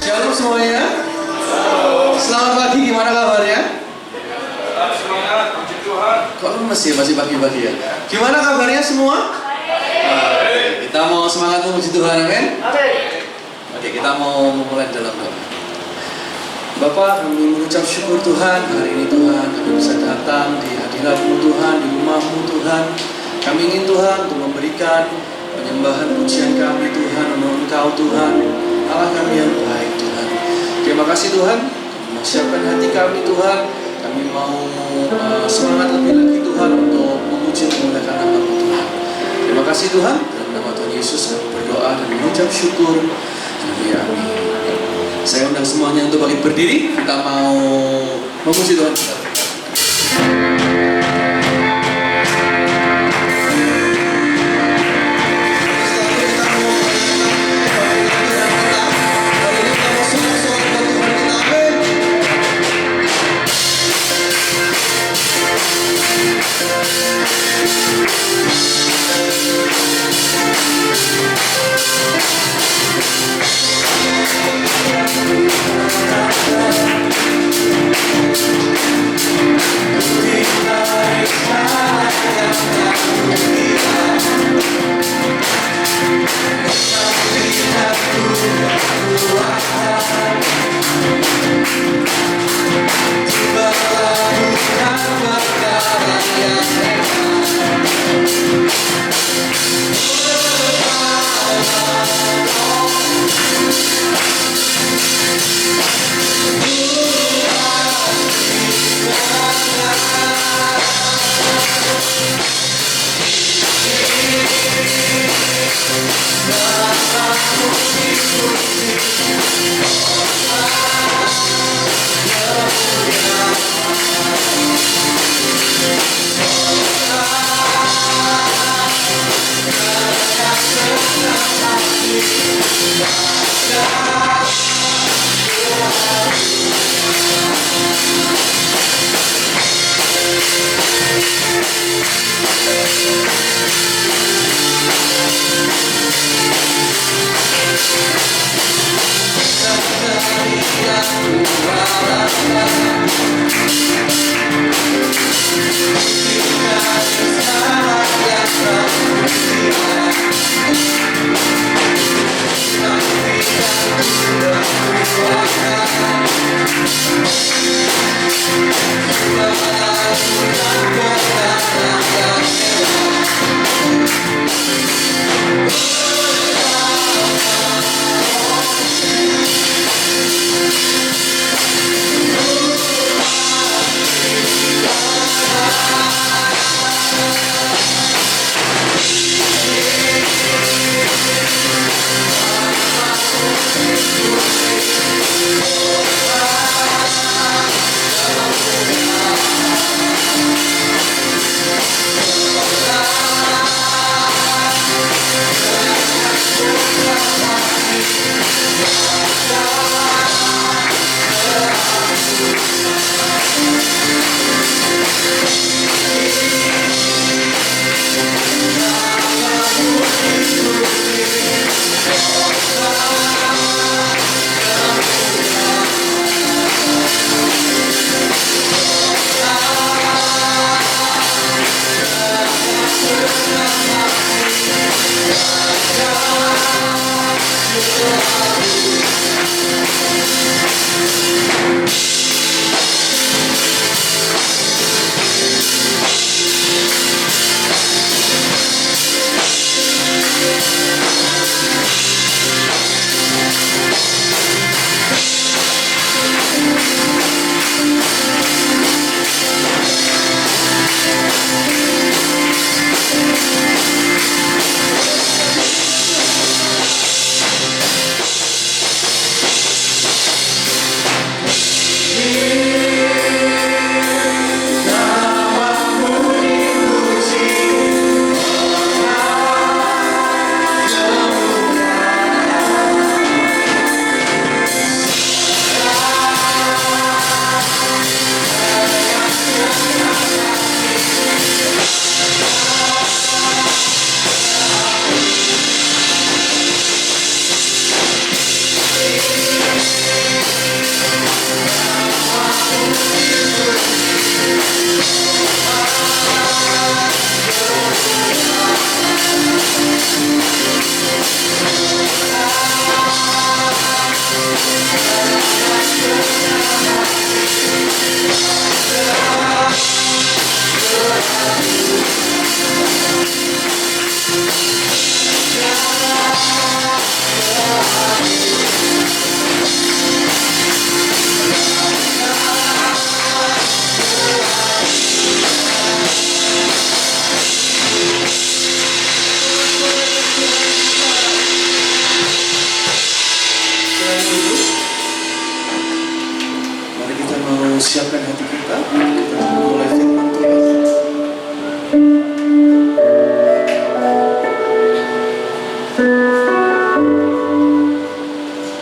Shalom semuanya. Selamat pagi, gimana kabarnya? Semangat, puji Tuhan. Kok lemes ya, masih pagi-pagi ya? Gimana kabarnya semua? Kita mau semangat memuji Tuhan, amin? Oke, kita mau memulai dalam doa. Bapak, kami mengucap syukur Tuhan, hari ini Tuhan, kami bisa datang di hadirat-Mu Tuhan, di rumah-Mu Tuhan. Kami ingin Tuhan untuk memberikan penyembahan pujian kami Tuhan, untuk Engkau Tuhan, Allah kami yang baik Tuhan. Terima kasih Tuhan, kami mau siapkan hati kami Tuhan. Kami mau semangat lebih lagi Tuhan untuk memuji dan memuliakan nama-Mu Tuhan. Terima kasih Tuhan, dalam nama Tuhan Yesus kami berdoa dan mengucap syukur. Amin. Saya undang semuanya untuk bangkit berdiri. Kita mau memuji Tuhan.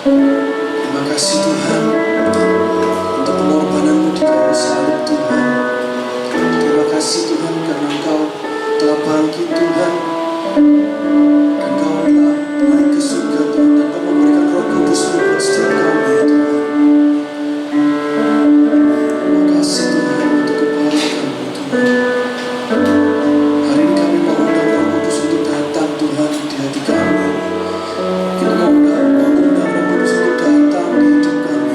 Terima kasih Tuhan untuk pengorbananmu di kayu salib Tuhan. Terima kasih Tuhan karena Engkau telah bangkit Tuhan, dan Engkau telah naik ke surga Tuhan, dan Engkau memberikan Roh Kudus-Mu buat setiap kami Tuhan. Terima kasih Tuhan untuk kebaikan-Mu Tuhan. Hari ini kami mengundang Roh Kudus untuk datang Tuhan di hati kami. Kita mengundang Roh Kudus untuk datang di hidup kami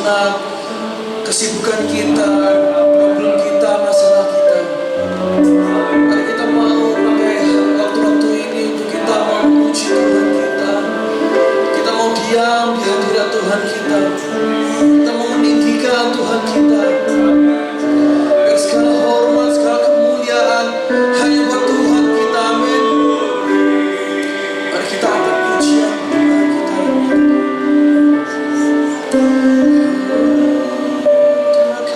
sejenak kesibukan kita, problem kita, masalah kita. Mari kita mau pakai waktu-waktu ini untuk kita mau memuji Tuhan kita. Kita mau diam di hadirat Tuhan kita. Kita mau meninggikan Tuhan kita. Biar segala hormat, segala kemuliaan hanya buat Tuhan kita. Amin. Mari kita angkat pujian Tuhan kita. Terima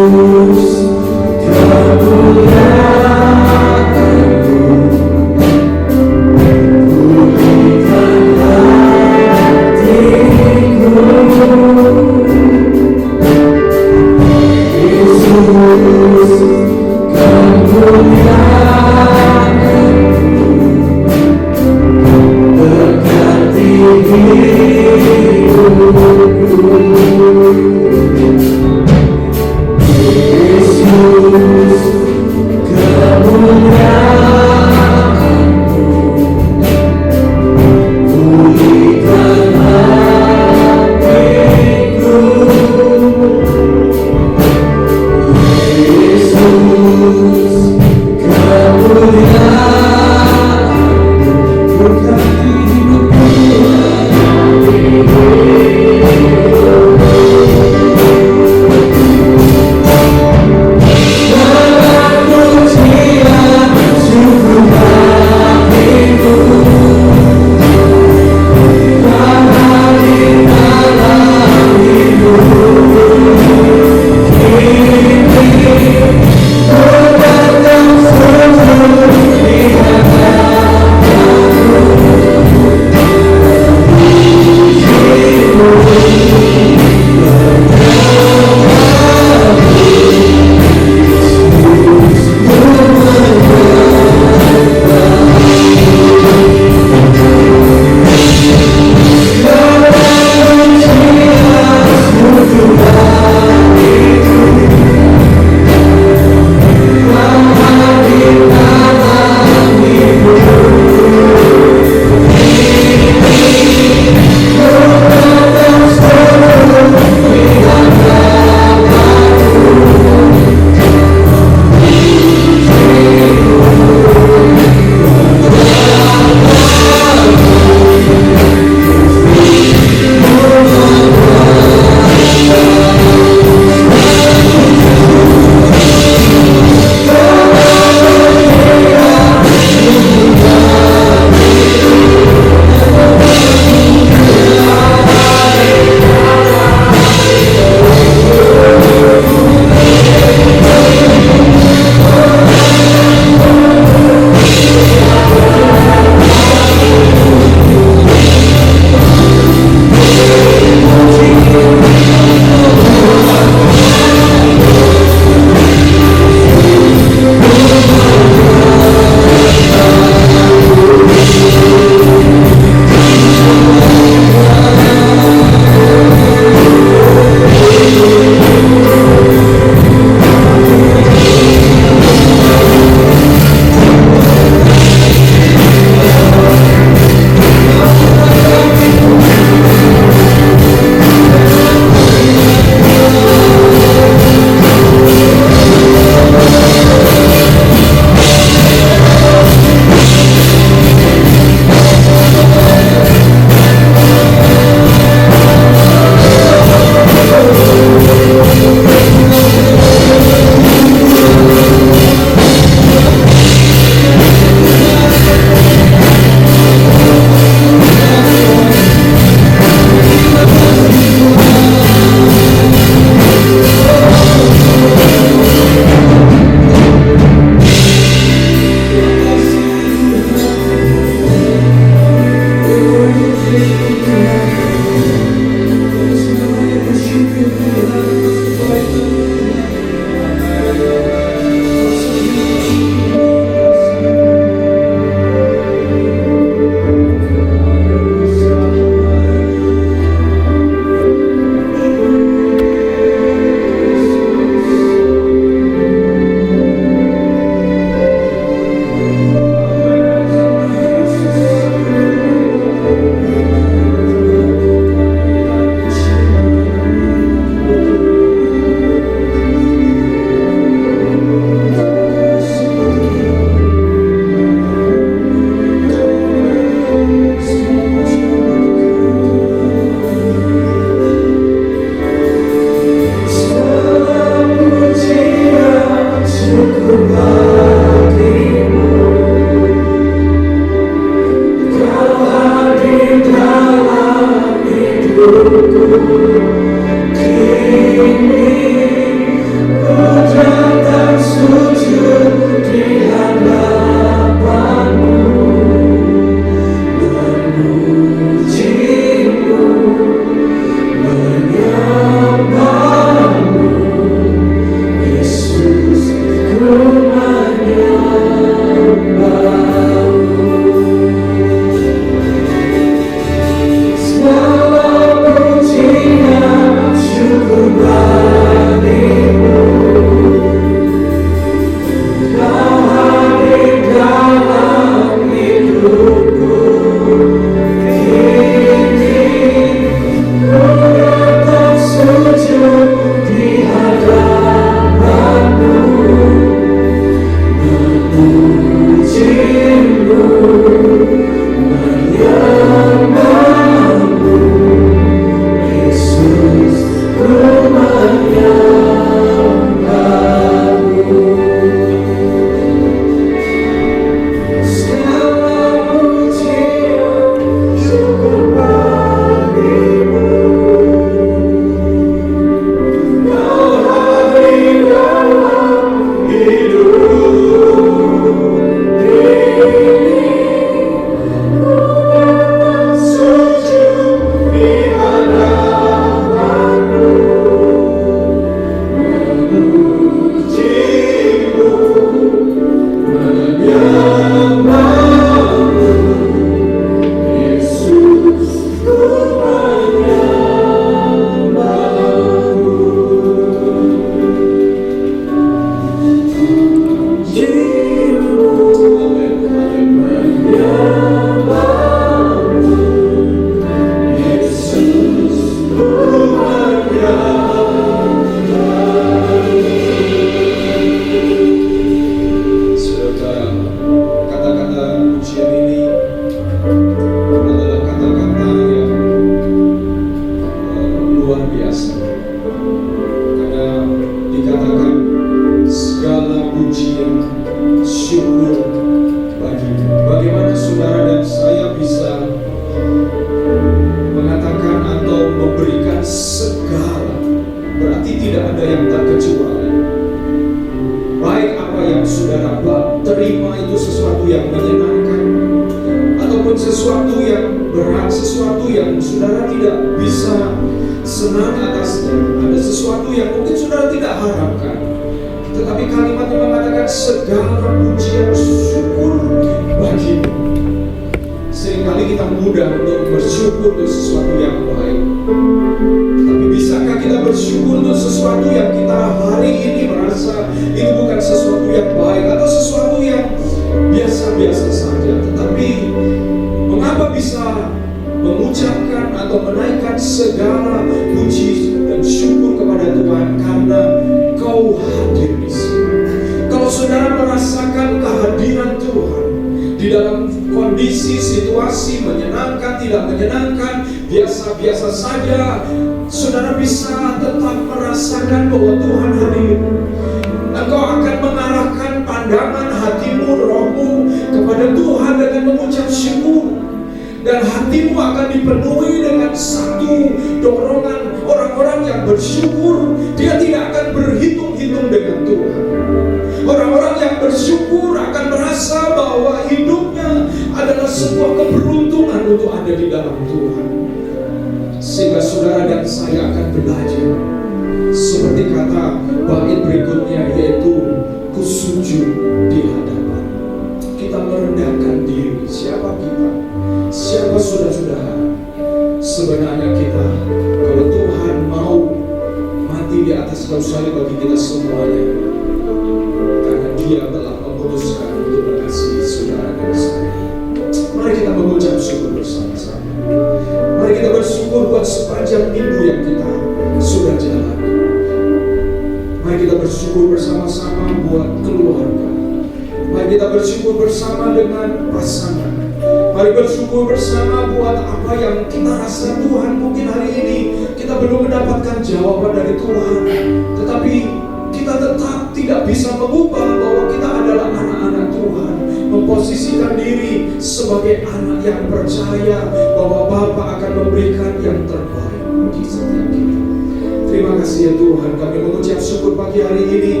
Terima kasih ya Tuhan, kami mengucap syukur pagi hari ini.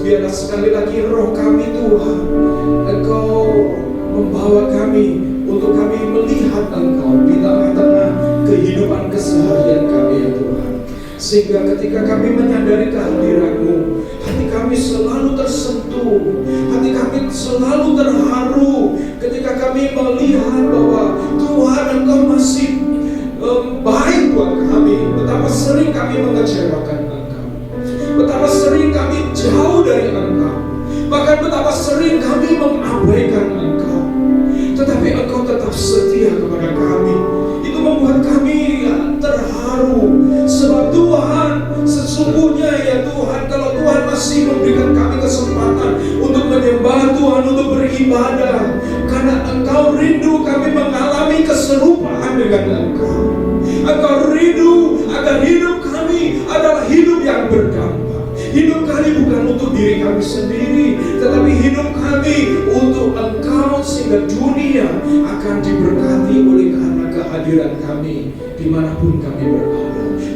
Biarlah sekali lagi roh kami Tuhan, Engkau membawa kami untuk kami melihat Engkau di tengah-tengah kehidupan keseharian kami ya Tuhan. Sehingga ketika kami menyadari kehadiran-Mu, hati kami selalu tersentuh, hati kami selalu terharu ketika kami melihat bahwa Tuhan Engkau masih baik buat kami. Betapa sering kami mengecewakan Engkau, betapa sering kami jauh dari Engkau, bahkan betapa sering kami mengabaikan Engkau. Tetapi Engkau tetap setia kepada kami. Itu membuat kami terharu. Sebab Tuhan, sesungguhnya ya Tuhan, kalau Tuhan masih memberikan kami kesempatan untuk menyembah Tuhan, untuk beribadah, karena Engkau rindu kami mengalami keserupaan dengan Engkau. Engkau rindu agar hidup kami adalah hidup yang berdampak. Hidup kami bukan untuk diri kami sendiri, tetapi hidup kami untuk Engkau, sehingga dunia akan diberkati oleh karena kehadiran kami dimanapun kami berada.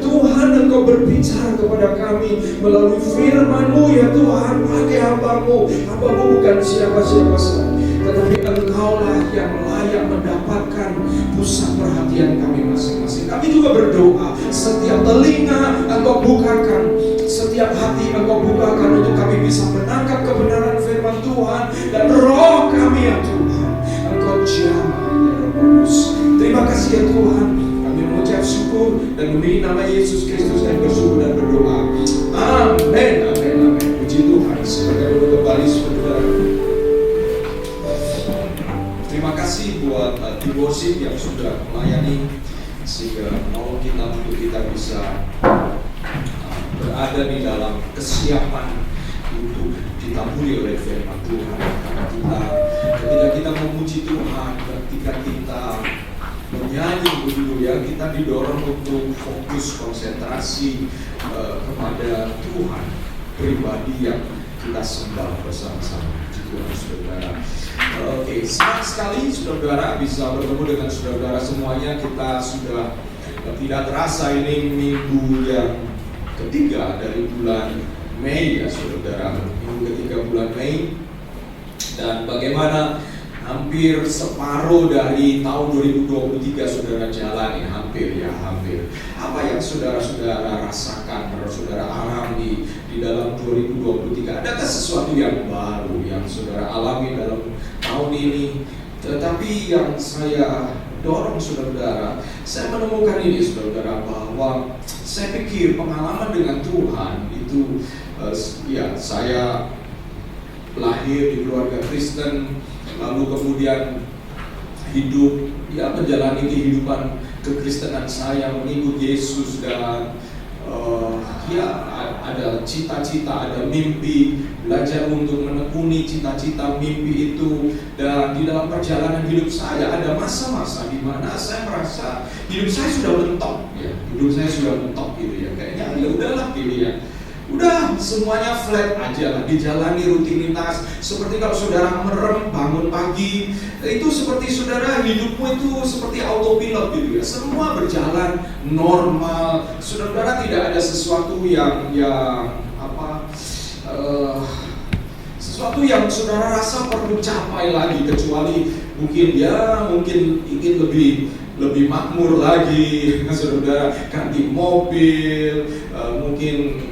Tuhan, Engkau berbicara kepada kami melalui firman-Mu ya Tuhan. Pakai hamba-Mu bukan siapa-siapa saja, tetapi Engkaulah yang layak mendapatkan pusat perhatian kami masing-masing. Kami juga berdoa, setiap telinga Engkau bukakan, setiap hati Engkau bukakan untuk kami bisa menangkap kebenaran firman Tuhan. Dan roh kami ya Tuhan, Engkau jamah ya Roh Kudus. Terima kasih ya Tuhan. Kami mengucap syukur dan demi nama Yesus Kristus kami bersyukur dan berdoa. Amin, amin, amin. Puji Tuhan. Silakan dulu kembali saudara. Terima kasih buat tim worship yang sudah melayani, sehingga mau kita untuk kita bisa berada di dalam kesiapan untuk ditaburi oleh firman Tuhan. Ketika kita memuji Tuhan, ketika kita menyanyi begitu ya, kita didorong untuk fokus konsentrasi kepada Tuhan pribadi yang kita sembah bersama-sama. Tuhan saudara. Oke, senang sekali saudara bisa bertemu dengan saudara semuanya. Kita sudah tidak terasa ini minggu yang ketiga dari bulan Mei ya saudara. Minggu ketiga bulan Mei. Dan bagaimana hampir separuh dari tahun 2023 saudara jalani, hampir. Apa yang saudara-saudara rasakan, saudara alami di dalam 2023? Adakah sesuatu yang baru yang saudara alami dalam tahun ini? Tetapi yang saya dorong saudara, saya menemukan ini saudara, bahwa saya pikir pengalaman dengan Tuhan itu, ya saya lahir di keluarga Kristen, lalu kemudian hidup, ya menjalani kehidupan kekristenan saya, mengikut Yesus, dan ya ada cita-cita, ada mimpi, belajar untuk menekuni cita-cita mimpi itu. Dan di dalam perjalanan hidup saya ada masa-masa di mana saya merasa hidup saya sudah mentok ya, hidup saya sudah mentok gitu ya, kayaknya ya udahlah gitu ya. Udah semuanya flat aja lah, dijalani rutinitas. Seperti kalau saudara merem bangun pagi, itu seperti saudara hidupmu itu seperti autopilot gitu ya. Semua berjalan normal. Saudara tidak ada sesuatu yang sesuatu yang saudara rasa perlu capai lagi, kecuali mungkin ingin lebih makmur lagi, saudara ganti mobil, mungkin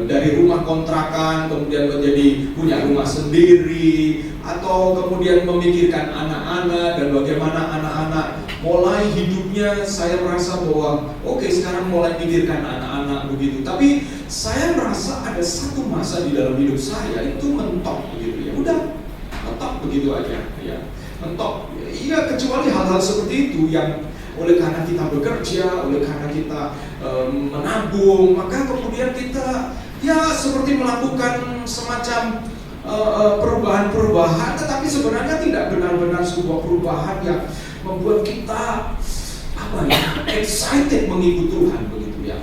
dari rumah kontrakan kemudian menjadi punya rumah sendiri, atau kemudian memikirkan anak-anak dan bagaimana anak-anak mulai hidupnya. Saya merasa bahwa oke, sekarang mulai mikirkan anak-anak begitu. Tapi saya merasa ada satu masa di dalam hidup saya itu mentok begitu ya. Udah mentok begitu aja ya. Mentok. Iya, kecuali hal-hal seperti itu yang oleh karena kita bekerja, oleh karena kita menabung, maka kemudian kita ya seperti melakukan semacam perubahan-perubahan, tetapi sebenarnya tidak benar-benar sebuah perubahan yang membuat kita excited mengikut Tuhan begitu ya.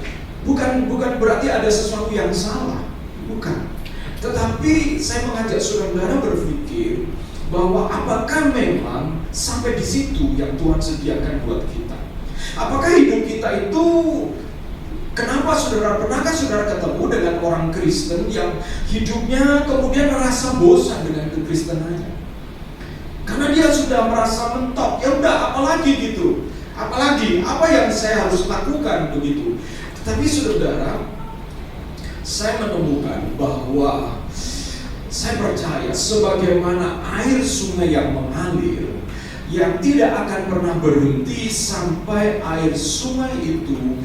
Bukan berarti ada sesuatu yang salah, bukan. Tetapi saya mengajak saudara berpikir bahwa apakah memang sampai di situ yang Tuhan sediakan buat kita? Apakah hidup kita itu Kenapa saudara? Pernahkah saudara ketemu dengan orang Kristen yang hidupnya kemudian merasa bosan dengan kekristenannya? Karena dia sudah merasa mentok, ya udah apalagi gitu. Apalagi, apa yang saya harus lakukan begitu. Tetapi saudara, saya menemukan bahwa saya percaya sebagaimana air sungai yang mengalir, yang tidak akan pernah berhenti sampai air sungai itu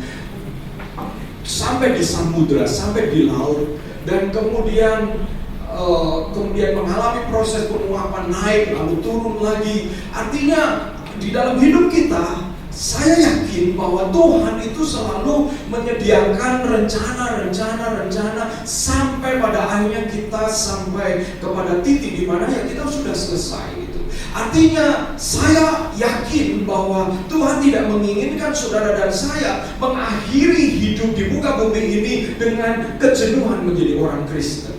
sampai di samudra, sampai di laut, dan kemudian mengalami proses penguapan, naik lalu turun lagi. Artinya di dalam hidup kita, saya yakin bahwa Tuhan itu selalu menyediakan rencana sampai pada akhirnya kita sampai kepada titik di mana ya kita sudah selesai gitu. Artinya saya yakin bahwa Tuhan tidak menginginkan saudara dan saya mengakhiri hidup di muka bumi ini dengan kejenuhan menjadi orang Kristen.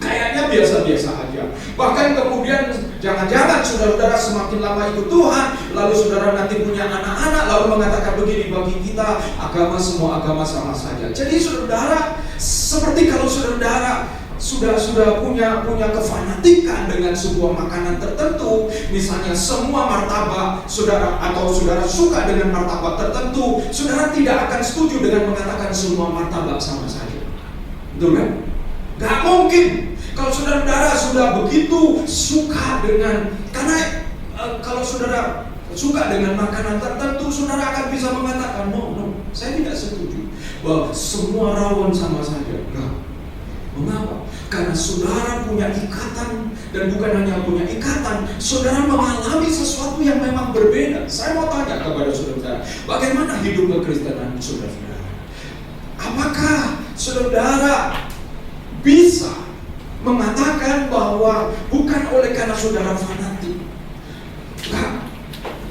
Kayaknya biasa-biasa aja. Bahkan kemudian jangan-jangan saudara-saudara semakin lama ikut Tuhan, lalu saudara nanti punya anak-anak, lalu mengatakan begini, bagi kita semua agama sama saja. Jadi saudara, seperti kalau saudara sudah punya kefanatikan dengan sebuah makanan tertentu, misalnya semua martabak saudara, atau saudara suka dengan martabak tertentu, saudara tidak akan setuju dengan mengatakan semua martabak sama saja. Betul kan? Gak mungkin. Kalau saudara sudah begitu suka dengan, karena kalau saudara suka dengan makanan tertentu, saudara akan bisa mengatakan no, saya tidak setuju bahwa semua rawon sama saja. Nah, mengapa? Karena saudara punya ikatan, dan bukan hanya punya ikatan, saudara mengalami sesuatu yang memang berbeda. Saya mau tanya kepada saudara, bagaimana hidup kekristenan saudara? Apakah saudara bisa mengatakan bahwa bukan oleh karena saudara fanatik,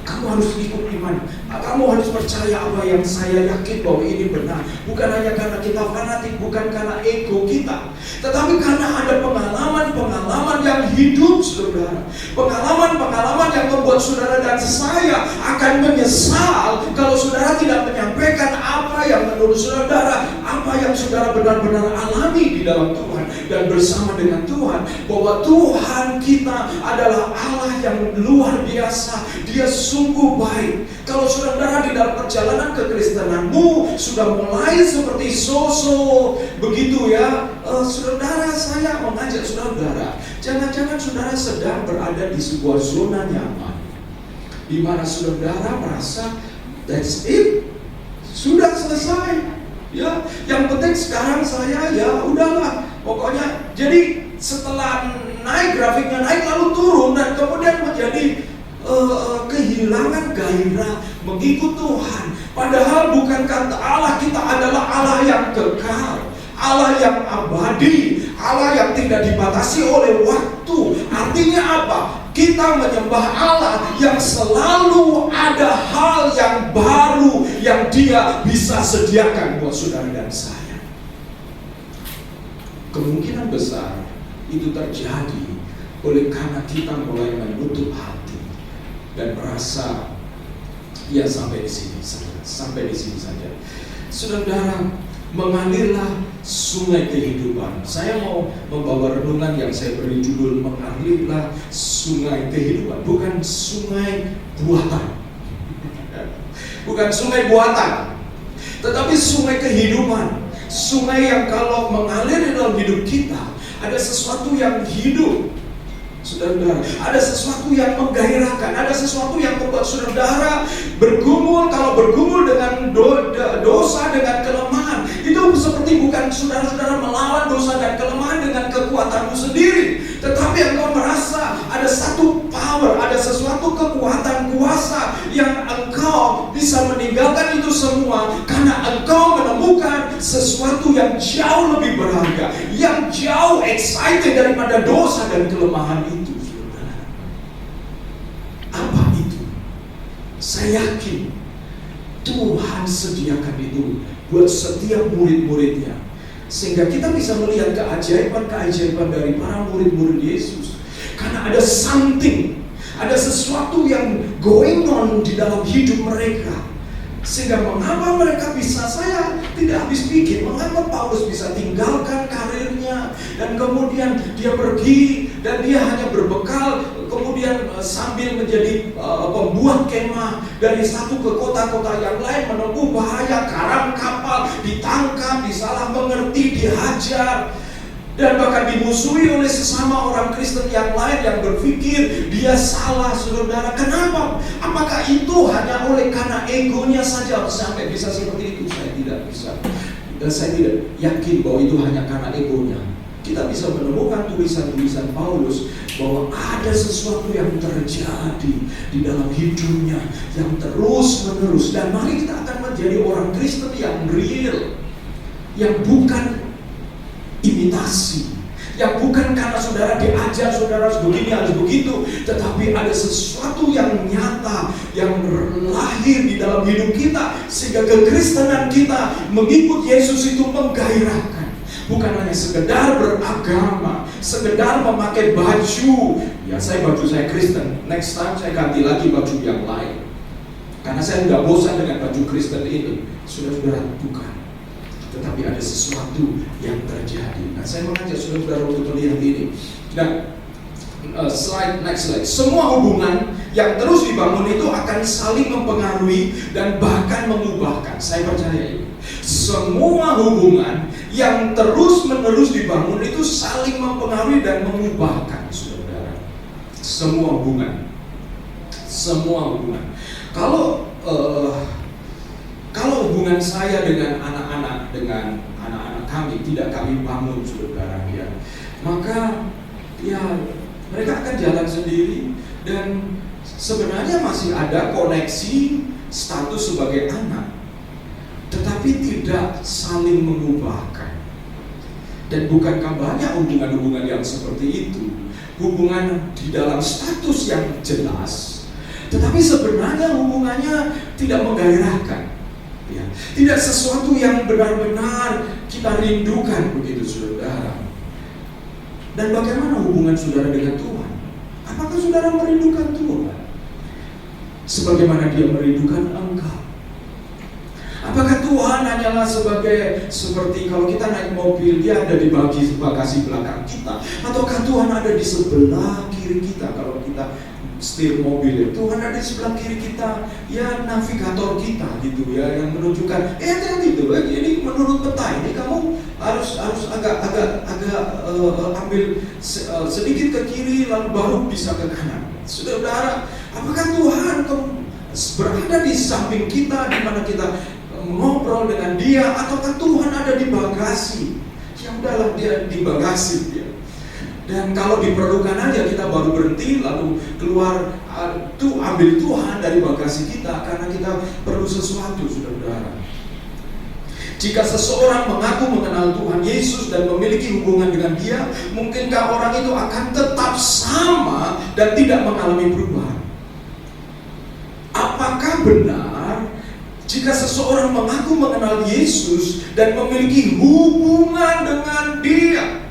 kamu harus ikut iman, kamu harus percaya apa yang saya yakin bahwa ini benar, bukan hanya karena kita fanatik, bukan karena ego kita, tetapi karena ada pengalaman yang hidup saudara, pengalaman yang membuat saudara dan saya akan menyesal kalau saudara tidak menyampaikan apa yang menurut saudara, apa yang saudara benar-benar alami di dalam Tuhan dan bersama dengan Tuhan, bahwa Tuhan kita adalah Allah yang luar biasa. Dia sungguh baik. Kalau saudara di dalam perjalanan kekristenanmu sudah mulai seperti sosok begitu ya, saudara, saya mengajak saudara, jangan-jangan saudara sedang berada di sebuah zona nyaman, di mana saudara merasa that's it, sudah selesai. Ya, yang penting sekarang saya ya udahlah, pokoknya. Jadi setelah naik, grafiknya naik lalu turun, dan kemudian menjadi kehilangan gairah mengikut Tuhan. Padahal bukankah Allah kita adalah Allah yang kekal, Allah yang abadi, Allah yang tidak dibatasi oleh waktu. Artinya apa? Kita menyembah Allah yang selalu ada hal yang baru yang Dia bisa sediakan buat saudara dan saya. Kemungkinan besar itu terjadi oleh karena kita mulai menutup hati dan merasa ya sampai di sini saja. Saudara, mengalirlah sungai kehidupan. Saya mau membawa renungan yang saya beri judul mengalirlah sungai kehidupan, bukan sungai buatan. Bukan sungai buatan, tetapi sungai kehidupan. Sungai yang kalau mengalir di dalam hidup kita, ada sesuatu yang hidup. Saudara, ada sesuatu yang menggairahkan, ada sesuatu yang membuat saudara bergumul. Kalau bergumul dengan dosa, dengan kelemahan, itu seperti bukan saudara-saudara melawan dosa dan kelemahan dengan kekuatanmu sendiri, tetapi engkau merasa ada satu power, ada sesuatu kekuatan kuasa yang engkau bisa meninggalkan itu semua karena engkau menemukan sesuatu yang jauh lebih berharga, yang jauh excited daripada dosa dan kelemahan itu. Saudara, apa itu? Saya yakin Tuhan sediakan itu buat setiap murid-muridnya, sehingga kita bisa melihat keajaiban-keajaiban dari para murid-murid Yesus. Karena ada something, ada sesuatu yang going on di dalam hidup mereka, sehingga mengapa mereka bisa, saya tidak habis pikir mengapa Paulus bisa tinggalkan karirnya dan kemudian dia pergi dan dia hanya berbekal kemudian sambil menjadi pembuat kemah dari satu ke kota-kota yang lain, menempuh bahaya, karam kapal, ditangkap, disalah mengerti, dihajar, dan bahkan dimusuhi oleh sesama orang Kristen yang lain yang berpikir dia salah, saudara. Kenapa? Apakah itu hanya oleh karena egonya saja sampai bisa seperti itu? Saya tidak bisa. Dan saya tidak yakin bahwa itu hanya karena egonya. Kita bisa menemukan tulisan-tulisan Paulus bahwa ada sesuatu yang terjadi di dalam hidupnya yang terus-menerus. Dan mari kita akan menjadi orang Kristen yang real, yang bukan imitasi, yang bukan karena saudara diajar saudara harus begini harus begitu, tetapi ada sesuatu yang nyata yang lahir di dalam hidup kita sehingga kekristenan kita mengikut Yesus itu menggairahkan. Bukan hanya sekedar beragama, sekedar memakai baju. Ya, baju saya Kristen, next time saya ganti lagi baju yang lain karena saya sudah bosan dengan baju Kristen ini. Saudara, bukan. Tetapi ada sesuatu yang terjadi. Nah, saya mengajak saudara untuk melihat ini. Dan next slide. Semua hubungan yang terus dibangun itu akan saling mempengaruhi dan bahkan mengubahkan. Saya percaya ini. Semua hubungan yang terus-menerus dibangun itu saling mempengaruhi dan mengubahkan, saudara. Semua hubungan. Kalau hubungan saya dengan anak-anak kami tidak kami bangun, saudara, ya, maka ya mereka akan jalan sendiri dan sebenarnya masih ada koneksi status sebagai anak, tetapi tidak saling mengubahkan. Dan bukankah banyak hubungan-hubungan yang seperti itu, hubungan di dalam status yang jelas, tetapi sebenarnya hubungannya tidak menggairahkan. Ya, tidak sesuatu yang benar-benar kita rindukan, begitu, saudara. Dan bagaimana hubungan saudara dengan Tuhan? Apakah saudara merindukan Tuhan sebagaimana Dia merindukan engkau? Apakah Tuhan hanyalah seperti kalau kita naik mobil, Dia ada di bagasi belakang kita, ataukah Tuhan ada di sebelah kiri kita kalau kita setir mobil? Tuhan ada di sebelah kiri kita, ya, navigator kita gitu ya, yang menunjukkan hati-hati itu, ini menurut peta ini kamu harus agak ambil sedikit ke kiri lalu baru bisa ke kanan. Saudara, apakah Tuhan berada di samping kita di mana kita ngobrol dengan Dia, ataukah Tuhan ada di bagasi? Ya udahlah, Dia di bagasi ya. Dan kalau diperlukan aja kita baru berhenti lalu keluar ambil Tuhan dari bagasi kita karena kita perlu sesuatu, saudara. Jika seseorang mengaku mengenal Tuhan Yesus dan memiliki hubungan dengan Dia, mungkinkah orang itu akan tetap sama dan tidak mengalami perubahan? Apakah benar jika seseorang mengaku mengenal Yesus dan memiliki hubungan dengan Dia,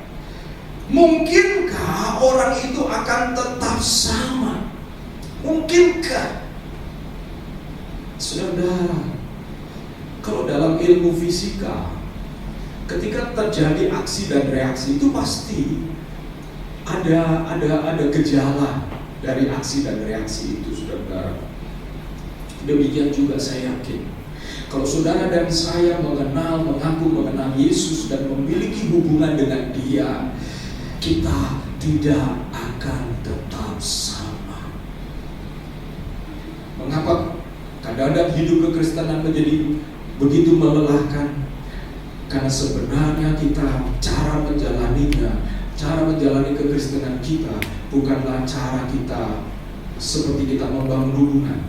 mungkinkah orang itu akan tetap sama? Mungkinkah? Saudara, kalau dalam ilmu fisika, ketika terjadi aksi dan reaksi itu pasti ada gejala dari aksi dan reaksi itu, saudara. Demikian juga saya yakin, kalau saudara dan saya mengaku mengenal Yesus dan memiliki hubungan dengan Dia, kita tidak akan tetap sama. Mengapa kadang-kadang hidup kekristenan menjadi begitu melelahkan? Karena sebenarnya kita cara menjalani kekristenan kita bukanlah cara kita seperti kita membangun hubungan,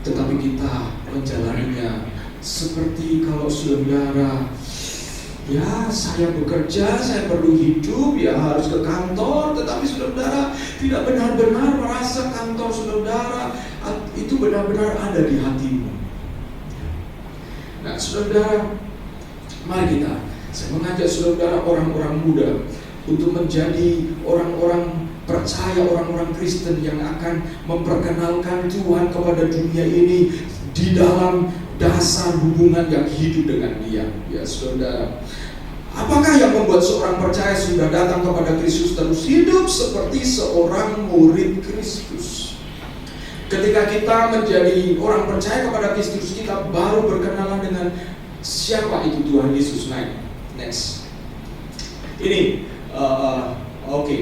tetapi kita menjalaninya seperti kalau saudara, ya, saya bekerja, saya perlu hidup, ya harus ke kantor, tetapi saudara tidak benar-benar merasa kantor saudara itu benar-benar ada di hatimu. Nah, saudara, mari saya mengajak saudara orang-orang muda untuk menjadi orang-orang percaya, orang-orang Kristen yang akan memperkenalkan Tuhan kepada dunia ini di dalam dasar hubungan yang hidup dengan Dia. Ya saudara, apakah yang membuat seorang percaya sudah datang kepada Kristus terus hidup seperti seorang murid Kristus? Ketika kita menjadi orang percaya kepada Kristus, kita baru berkenalan dengan siapa itu Tuhan Yesus. Next. Ini, oke.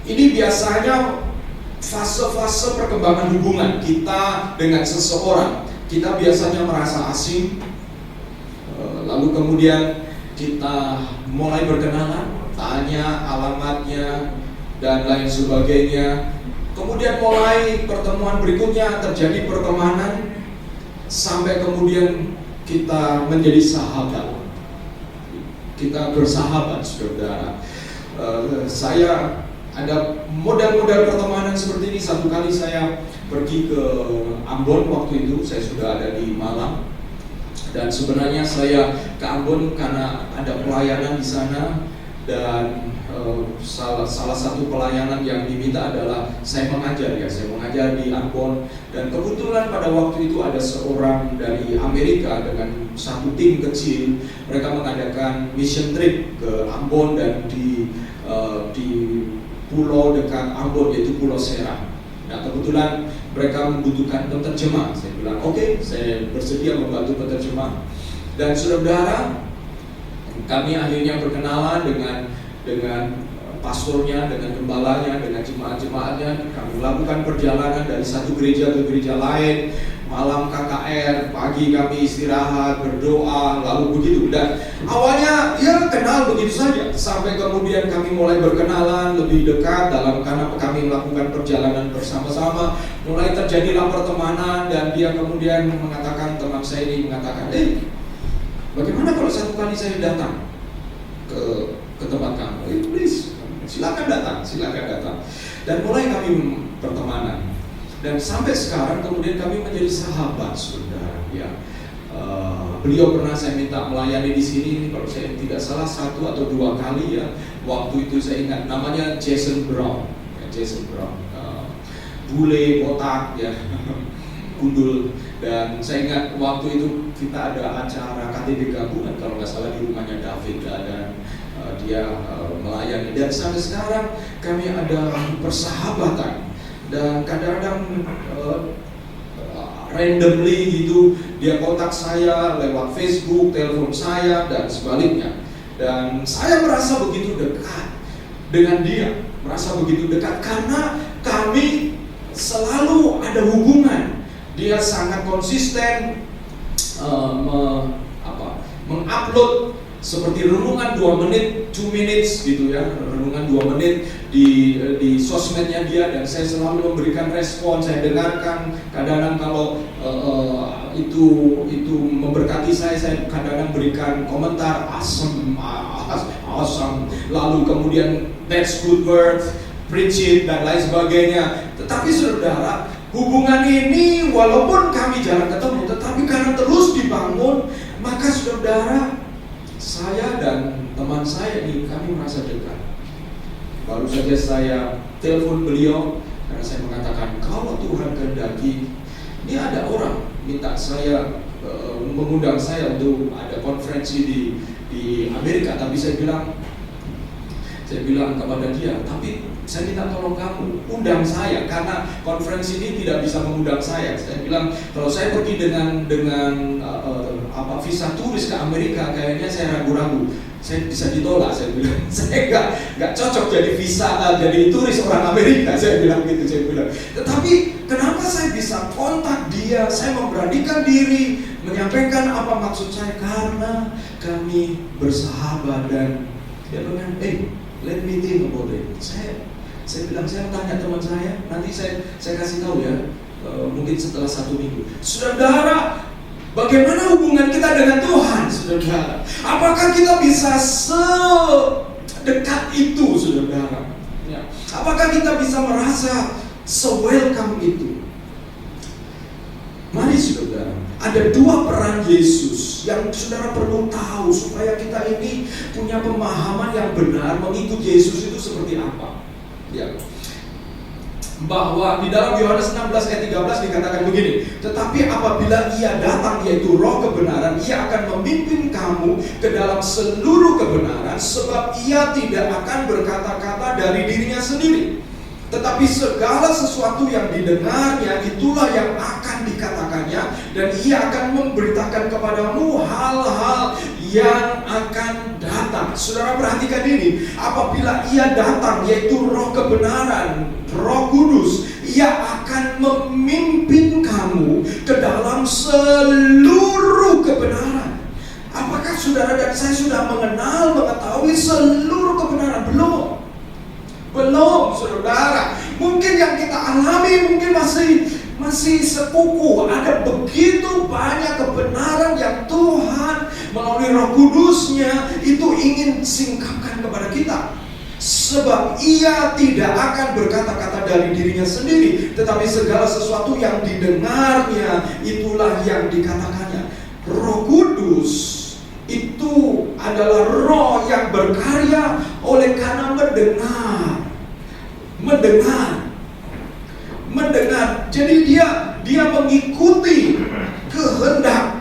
Ini biasanya fase-fase perkembangan hubungan kita dengan seseorang. Kita biasanya merasa asing, lalu kemudian kita mulai berkenalan, tanya alamatnya dan lain sebagainya. Kemudian mulai pertemuan berikutnya terjadi pertemanan, sampai kemudian kita menjadi sahabat. Kita bersahabat, saudara. Saya ada model-model pertemanan seperti ini. Satu kali saya pergi ke Ambon, waktu itu saya sudah ada di Malang. Dan sebenarnya saya ke Ambon karena ada pelayanan di sana. Dan salah satu pelayanan yang diminta adalah saya mengajar di Ambon. Dan kebetulan pada waktu itu ada seorang dari Amerika dengan satu tim kecil. Mereka mengadakan mission trip ke Ambon dan di pulau dekat Ambon, yaitu Pulau Serang. Nah, kebetulan mereka membutuhkan penerjemah. Saya bilang oke, saya bersedia membantu penerjemah. Dan saudara, kami akhirnya berkenalan dengan pastornya, dengan gembalanya, dengan jemaat-jemaatnya. Kami melakukan perjalanan dari satu gereja ke gereja lain. Malam KKR, pagi kami istirahat, berdoa, lalu begitu. Dan awalnya ya kenal begitu saja, sampai kemudian kami mulai berkenalan lebih dekat karena kami melakukan perjalanan bersama-sama. Mulai terjadilah pertemanan, dan dia kemudian mengatakan, teman saya ini mengatakan, bagaimana kalau satu kali saya datang ke tempat kamu? Please, silakan datang. Dan mulai kami pertemanan. Dan sampai sekarang kemudian kami menjadi sahabat, saudara. Ya, beliau pernah saya minta melayani di sini, kalau saya tidak salah 1 atau 2 kali ya. Waktu itu saya ingat namanya Jason Brown, bule botak ya, gundul. Dan saya ingat waktu itu kita ada acara KTB gabungan kalau nggak salah di rumahnya David, dan dia melayani. Dan sampai sekarang kami ada persahabatan. Dan kadang-kadang randomly gitu dia kontak saya lewat Facebook, telepon saya, dan sebaliknya. Dan saya merasa begitu dekat dengan dia, karena kami selalu ada hubungan. Dia sangat konsisten mengupload seperti renungan 2 menit, 2 minutes gitu ya, renungan 2 menit di sosmednya dia, dan saya selalu memberikan respon, saya dengarkan. Kadang-kadang kalau itu memberkati saya kadang-kadang berikan komentar awesome, lalu kemudian that's good word, preach it, dan lain sebagainya. Tetapi saudara, hubungan ini walaupun kami jarang ketemu, tetapi karena terus dibangun, maka saudara, saya dan teman saya ini kami merasa dekat. Baru saja saya telepon beliau karena saya mengatakan, kalau Tuhan kehendaki, ini ada orang minta saya mengundang saya untuk ada konferensi di Amerika, tapi saya bilang kepada dia, tapi saya minta tolong kamu undang saya, karena konferensi ini tidak bisa mengundang saya. Saya bilang kalau saya pergi dengan visa turis ke Amerika, kayaknya saya ragu-ragu, saya bisa ditolak. Saya bilang saya nggak cocok jadi jadi turis orang Amerika. Saya bilang gitu. Tetapi kenapa saya bisa kontak dia? Saya memberanikan diri menyampaikan apa maksud saya, karena kami bersahabat. Dan dia bilang, let me think about it. Saya bilang, saya tanya teman saya, nanti saya kasih tahu ya, mungkin setelah 1 minggu. Saudara, bagaimana hubungan kita dengan Tuhan, saudara? Apakah kita bisa sedekat itu, saudara? Ya. Apakah kita bisa merasa se-welcome itu? Mari saudara, ada 2 peran Yesus yang saudara perlu tahu supaya kita ini punya pemahaman yang benar mengikut Yesus itu seperti apa. Ya. bahwa di dalam Yohanes 16 ayat 13 dikatakan begini, tetapi apabila ia datang, yaitu Roh kebenaran, ia akan memimpin kamu ke dalam seluruh kebenaran, sebab ia tidak akan berkata-kata dari dirinya sendiri, tetapi segala sesuatu yang didengarnya itulah yang akan dikatakannya, dan ia akan memberitakan kepadamu hal-hal yang akan datang. Saudara perhatikan ini, apabila ia datang, yaitu Roh kebenaran, Roh Kudus, ia akan memimpin kamu ke dalam seluruh kebenaran. Apakah saudara dan saya sudah mengetahui seluruh kebenaran? Belum, saudara. Mungkin yang kita alami mungkin masih sepuku. Ada begitu banyak kebenaran yang Tuhan melalui Roh Kudusnya itu ingin singkapkan kepada kita. Sebab ia tidak akan berkata-kata dari dirinya sendiri, tetapi segala sesuatu yang didengarnya itulah yang dikatakannya. Roh Kudus itu adalah roh yang berkarya oleh karena mendengar. Jadi dia mengikuti kehendak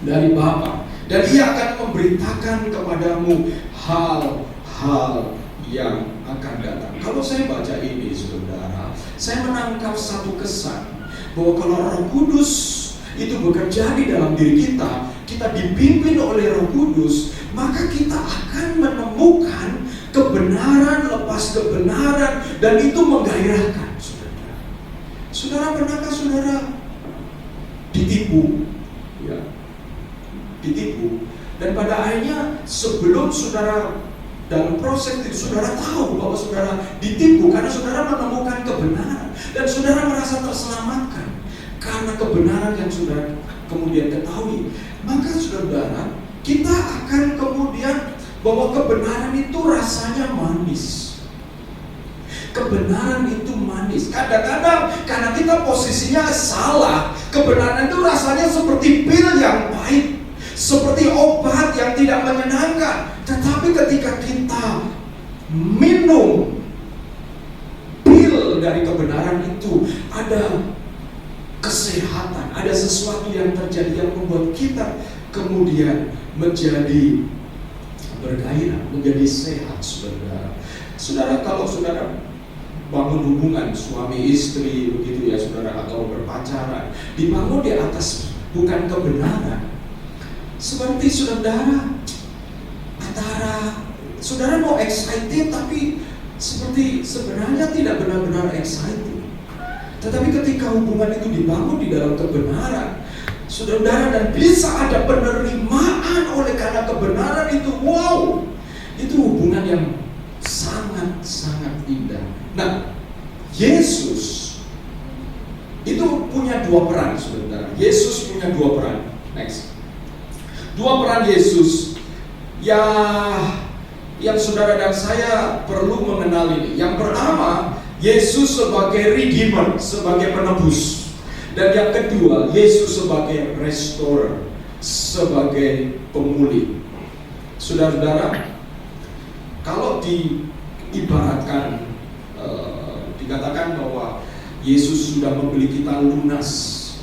dari Bapa, dan dia akan memberitakan kepadamu hal yang akan datang. Kalau saya baca ini, saudara, saya menangkap satu kesan bahwa kalau Roh Kudus itu bekerja di dalam diri kita dipimpin oleh Roh Kudus, maka kita akan menemukan kebenaran lepas kebenaran, dan itu menggairahkan. Saudara pernahkah saudara ditipu? Ya, ditipu. Dan pada akhirnya sebelum saudara dalam proses itu, saudara tahu bahwa saudara ditipu karena saudara menemukan kebenaran, dan saudara merasa terselamatkan karena kebenaran yang saudara kemudian ketahui. Maka saudara, kita akan kemudian bahwa kebenaran itu rasanya manis. Kebenaran itu manis. Kadang-kadang karena kita posisinya salah, kebenaran itu rasanya seperti pil yang pahit, seperti obat yang tidak menyenangkan. Tetapi ketika kita minum pil dari kebenaran itu, ada kesehatan, ada sesuatu yang terjadi yang membuat kita kemudian menjadi bergairah, menjadi sehat, saudara. Saudara, kalau saudara bangun hubungan suami istri begitu ya saudara, atau berpacaran, dibangun di atas bukan kebenaran. Seperti saudara antara saudara mau excited, tapi seperti sebenarnya tidak benar-benar excited. Tetapi ketika hubungan itu dibangun di dalam kebenaran, saudara, dan bisa ada penerimaan oleh karena kebenaran itu, wow, itu hubungan yang sangat-sangat indah. Nah, Yesus itu punya dua peran, saudara. Yesus punya dua peran. Next. Dua peran Yesus yang saudara dan saya perlu mengenal ini. Yang pertama, Yesus sebagai Redeemer, sebagai penebus. Dan yang kedua, Yesus sebagai restorer, sebagai pemulih. Saudara-saudara, kalau diibaratkan, dikatakan bahwa Yesus sudah membeli kita lunas,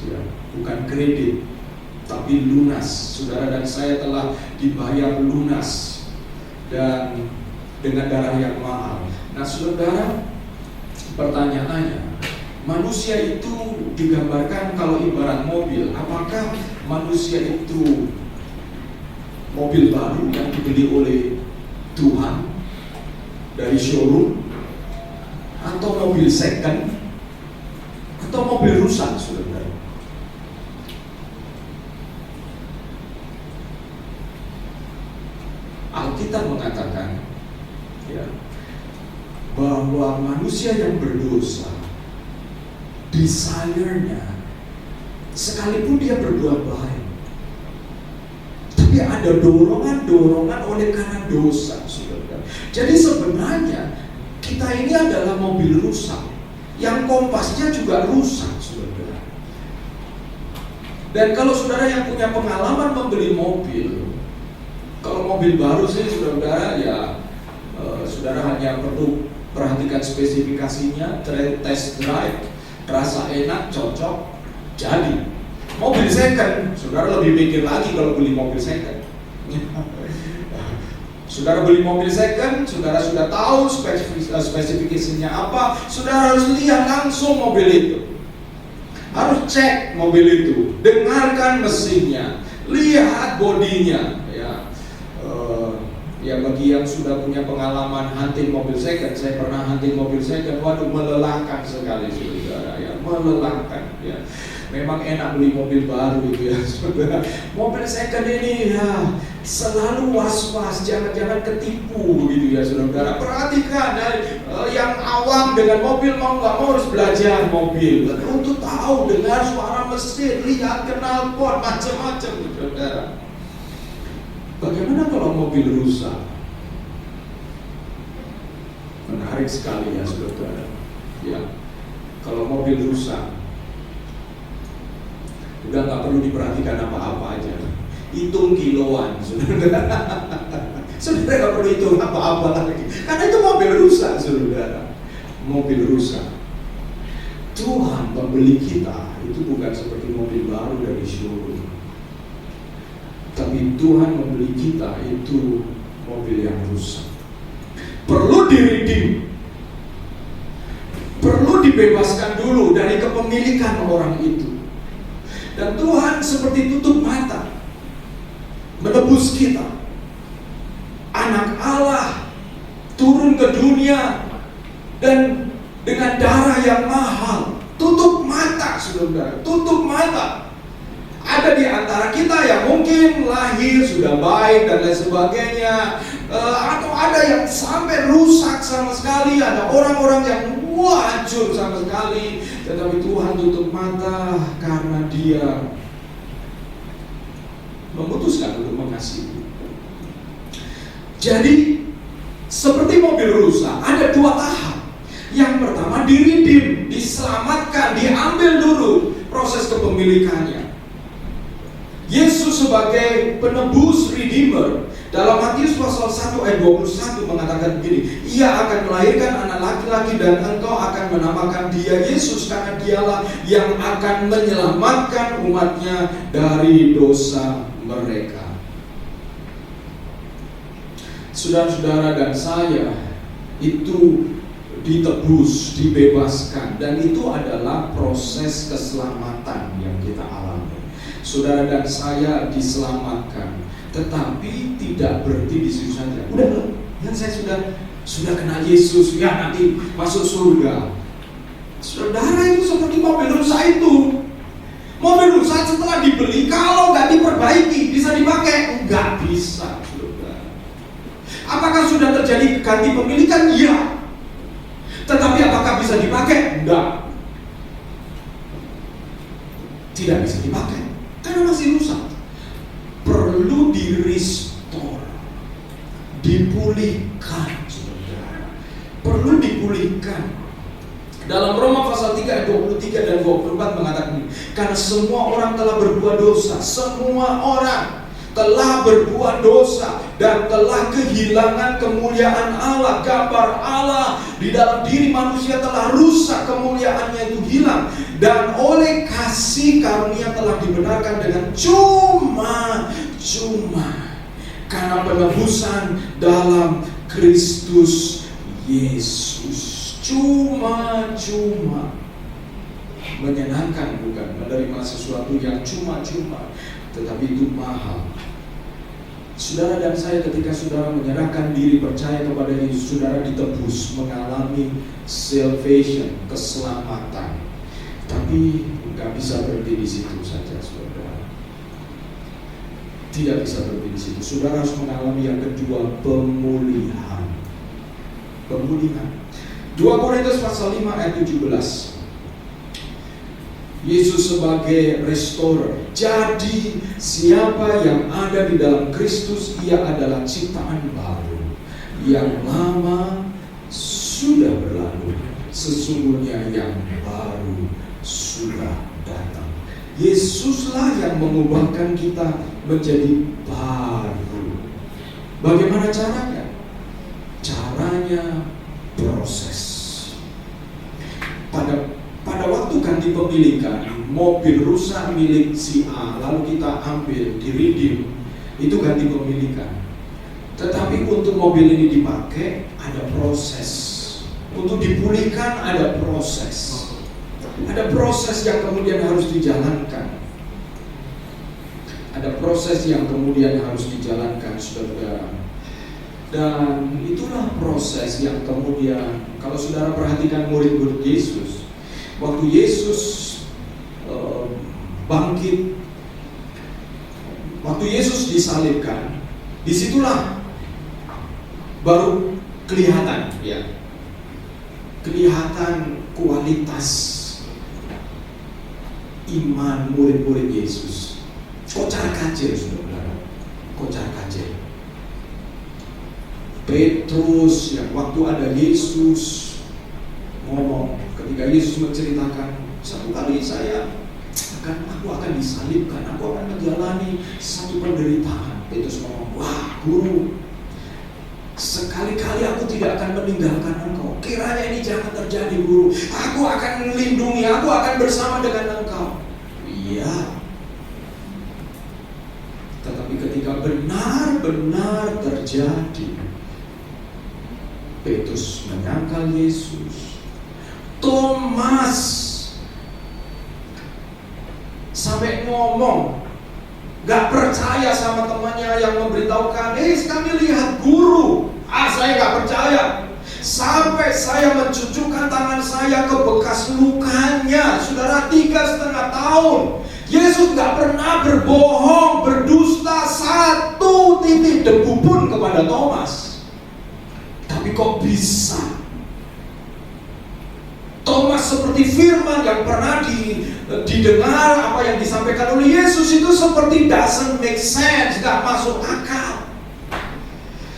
ya, bukan kredit, tapi lunas. Saudara dan saya telah dibayar lunas dan dengan darah yang mahal. Nah, saudara, pertanyaannya, manusia itu digambarkan kalau ibarat mobil. Apakah manusia itu mobil baru yang dibeli oleh Tuhan dari showroom, atau mobil second, atau mobil rusak, saudara? Alkitab mengatakan, ya, bahwa manusia yang berdosa, desire-nya, sekalipun dia berbuat baik, tapi ada dorongan-dorongan oleh karena dosa, saudara. Jadi sebenarnya kita ini adalah mobil rusak, yang kompasnya juga rusak, saudara. Dan kalau saudara yang punya pengalaman membeli mobil, kalau mobil baru sih saudara, ya saudara hanya perlu perhatikan spesifikasinya, test drive, rasa enak, cocok, jadi. Mobil second, saudara lebih mikir lagi kalau beli mobil second. Saudara beli mobil second, saudara sudah tahu spesifikasinya apa, saudara harus lihat langsung mobil itu. Harus cek mobil itu, dengarkan mesinnya, lihat bodinya. Ya bagi yang sudah punya pengalaman hunting mobil second, saya pernah hunting mobil second, waduh melelahkan sekali saudara, ya melelahkan ya. Memang enak beli mobil baru itu ya saudara. Mobil second ini ya selalu was-was, jangan-jangan ketipu gitu ya saudara. Perhatikan yang awam dengan mobil mau nggak mau harus belajar mobil untuk tahu dengar suara mesin, lihat knalpot, macam-macam saudara. Bagaimana kalau mobil rusak? Menarik sekali ya saudara. Ya, kalau mobil rusak, udah nggak perlu diperhatikan apa-apa aja. Hitung kiloan, saudara. Saudara nggak perlu hitung apa-apa lagi, karena itu mobil rusak, saudara. Mobil rusak. Tuhan pembeli kita itu bukan seperti mobil baru dari showroom. Tapi Tuhan membeli kita itu mobil yang rusak. Perlu diredeem, perlu dibebaskan dulu dari kepemilikan orang itu. Dan Tuhan seperti tutup mata menebus kita. Anak Allah turun ke dunia dan dengan darah yang mahal. Tutup mata saudara, tutup mata. Ada di antara kita yang mungkin lahir sudah baik dan lain sebagainya, atau ada yang sampai rusak sama sekali, ada orang-orang yang hancur sama sekali, tetapi Tuhan tutup mata karena Dia memutuskan untuk mengasihi. Jadi seperti mobil rusak, ada dua tahap. Yang pertama diredeem, diselamatkan, diambil dulu proses kepemilikannya. Yesus sebagai penebus redeemer dalam Matius pasal 1 ayat 21 mengatakan begini, Ia akan melahirkan anak laki-laki dan engkau akan menamakan dia Yesus, karena dialah yang akan menyelamatkan umatnya dari dosa mereka. Saudara-saudara dan saya itu ditebus, dibebaskan, dan itu adalah proses keselamatan yang kita alami. Saudara dan saya diselamatkan, tetapi tidak berhenti di situ saja. Udah, kan saya sudah kenal Yesus, ya nanti masuk surga. Saudara, itu seperti mobil rusak itu. Mobil rusak setelah dibeli, kalau nggak diperbaiki, bisa dipakai? Nggak bisa, saudara. Apakah sudah terjadi ganti pemilikan? Iya. Tetapi apakah bisa dipakai? Enggak. Tidak bisa dipakai karena masih rusak. Perlu di-restore, dipulihkan, saudara. Perlu dipulihkan. Dalam Roma pasal 3 ayat 23 dan 24 mengatakan, karena semua orang telah berbuat dosa, semua orang telah berbuat dosa dan telah kehilangan kemuliaan Allah. Gambar Allah di dalam diri manusia telah rusak, kemuliaannya itu hilang, dan oleh kasih karunia telah dibenarkan dengan cuma-cuma karena penebusan dalam Kristus Yesus. Cuma-cuma. Menyenangkan bukan? Menerima sesuatu yang cuma-cuma, tetapi itu mahal. Saudara dan saya, ketika saudara menyerahkan diri percaya kepada Yesus, saudara ditebus, mengalami salvation, keselamatan. Tapi nggak bisa berhenti di situ saja, saudara. Tidak bisa berhenti di situ. Saudara harus mengalami yang kedua, pemulihan. Pemulihan. 2 Korintus pasal 5 ayat 17. Yesus sebagai restorer. Jadi siapa yang ada di dalam Kristus, ia adalah ciptaan baru. Yang lama sudah berlalu, sesungguhnya yang baru sudah datang. Yesuslah yang mengubahkan kita menjadi baru. Bagaimana caranya? Caranya proses. ganti pemilikan, mobil rusak milik si A, lalu kita ambil, di-redeem, itu ganti pemilikan. Tetapi untuk mobil ini dipakai, ada proses. Untuk dipulihkan, ada proses. Ada proses yang kemudian harus dijalankan. Ada proses yang kemudian harus dijalankan, saudara. Dan itulah proses yang kemudian, kalau saudara perhatikan murid-murid Yesus, waktu Yesus bangkit, waktu Yesus disalibkan, disitulah baru kelihatan, ya, kelihatan kualitas iman murid-murid Yesus. Kocar kacir, saudara, kocar kacir. Petrus, ya, waktu ada Yesus ngomong, ketika Yesus menceritakan, satu kali aku akan disalibkan, aku akan menjalani satu penderitaan. Petrus ngomong, wah guru, sekali-kali aku tidak akan meninggalkan engkau. Kiranya ini jangan terjadi, guru. Aku akan melindungi, aku akan bersama dengan engkau. Iya. Tetapi ketika benar-benar terjadi, Petrus menyangkal Yesus. Thomas sampai ngomong, gak percaya sama temannya yang memberitahukan, kami lihat guru. Saya gak percaya. Sampai saya mencucukkan tangan saya ke bekas lukanya. Saudara, 3,5 tahun Yesus gak pernah berbohong, berdusta satu titik debu pun kepada Thomas. Tapi kok bisa? Thomas seperti firman yang pernah didengar, apa yang disampaikan oleh Yesus itu seperti doesn't make sense, gak masuk akal.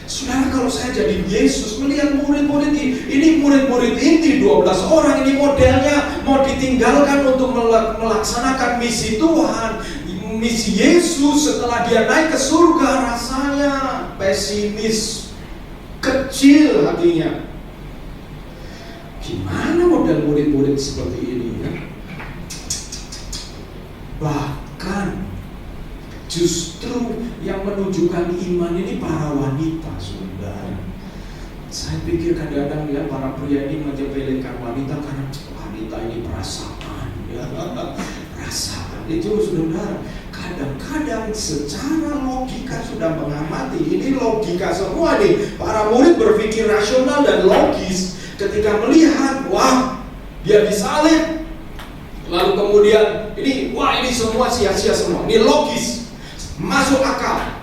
Saudara, kalau saya jadi Yesus, melihat murid-murid ini murid-murid inti 12 orang, ini modelnya mau ditinggalkan untuk melaksanakan misi Tuhan, misi Yesus setelah dia naik ke surga, rasanya pesimis, kecil hatinya. Gimana model murid-murid seperti ini, ya? Bahkan justru yang menunjukkan iman ini para wanita, saudara. Saya pikir kadang-kadang ya para pria ini menyepelekan wanita karena wanita ini perasaan, ya. Perasaan itu, saudara. Kadang-kadang secara logika sudah mengamati, ini logika semua nih. Para murid berpikir rasional dan logis ketika melihat, wah, dia disalib. Lalu kemudian ini semua sia-sia semua. Ini logis, masuk akal.